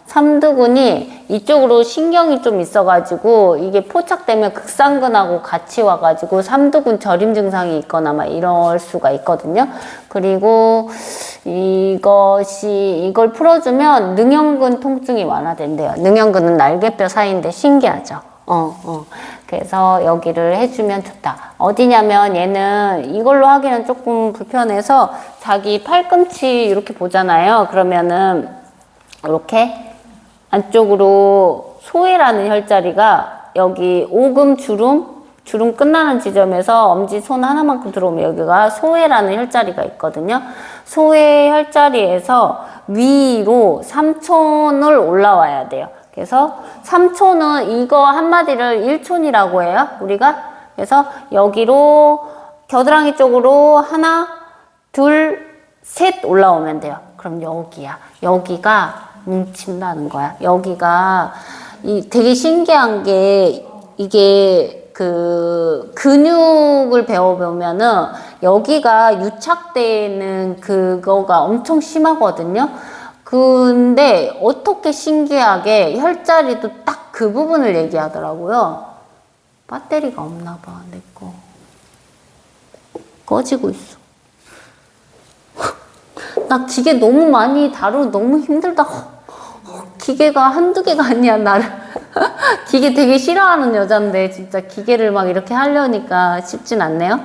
Speaker 2: 삼두근이 이쪽으로 신경이 좀 있어가지고 이게 포착되면 극상근하고 같이 와가지고 삼두근 저림 증상이 있거나 막 이럴 수가 있거든요. 그리고 이걸 풀어주면 능형근 통증이 완화된대요. 능형근은 날개뼈 사이인데 신기하죠. 그래서 여기를 해주면 좋다. 어디냐면 얘는 이걸로 하기는 조금 불편해서 자기 팔꿈치 이렇게 보잖아요. 그러면은 이렇게 안쪽으로 소회라는 혈자리가 여기 오금 주름 끝나는 지점에서 엄지 손 하나만큼 들어오면 여기가 소회라는 혈자리가 있거든요. 소회 혈자리에서 위로 삼촌을 올라와야 돼요. 그래서 삼촌은 이거 한마디를 일촌이라고 해요. 우리가. 그래서 여기로 겨드랑이 쪽으로 하나, 둘, 셋 올라오면 돼요. 그럼 여기야. 여기가 뭉친다는 거야. 여기가 되게 신기한 게 이게 그 근육을 배워보면은 여기가 유착되는 그거가 엄청 심하거든요. 근데 어떻게 신기하게 혈자리도 딱 그 부분을 얘기하더라고요. 배터리가 없나 봐, 내 거. 꺼지고 있어. 나 기계 너무 많이 다루고 너무 힘들다. 기계가 한두 개가 아니야, 나를. 기계 되게 싫어하는 여잔데, 진짜 기계를 막 이렇게 하려니까 쉽진 않네요.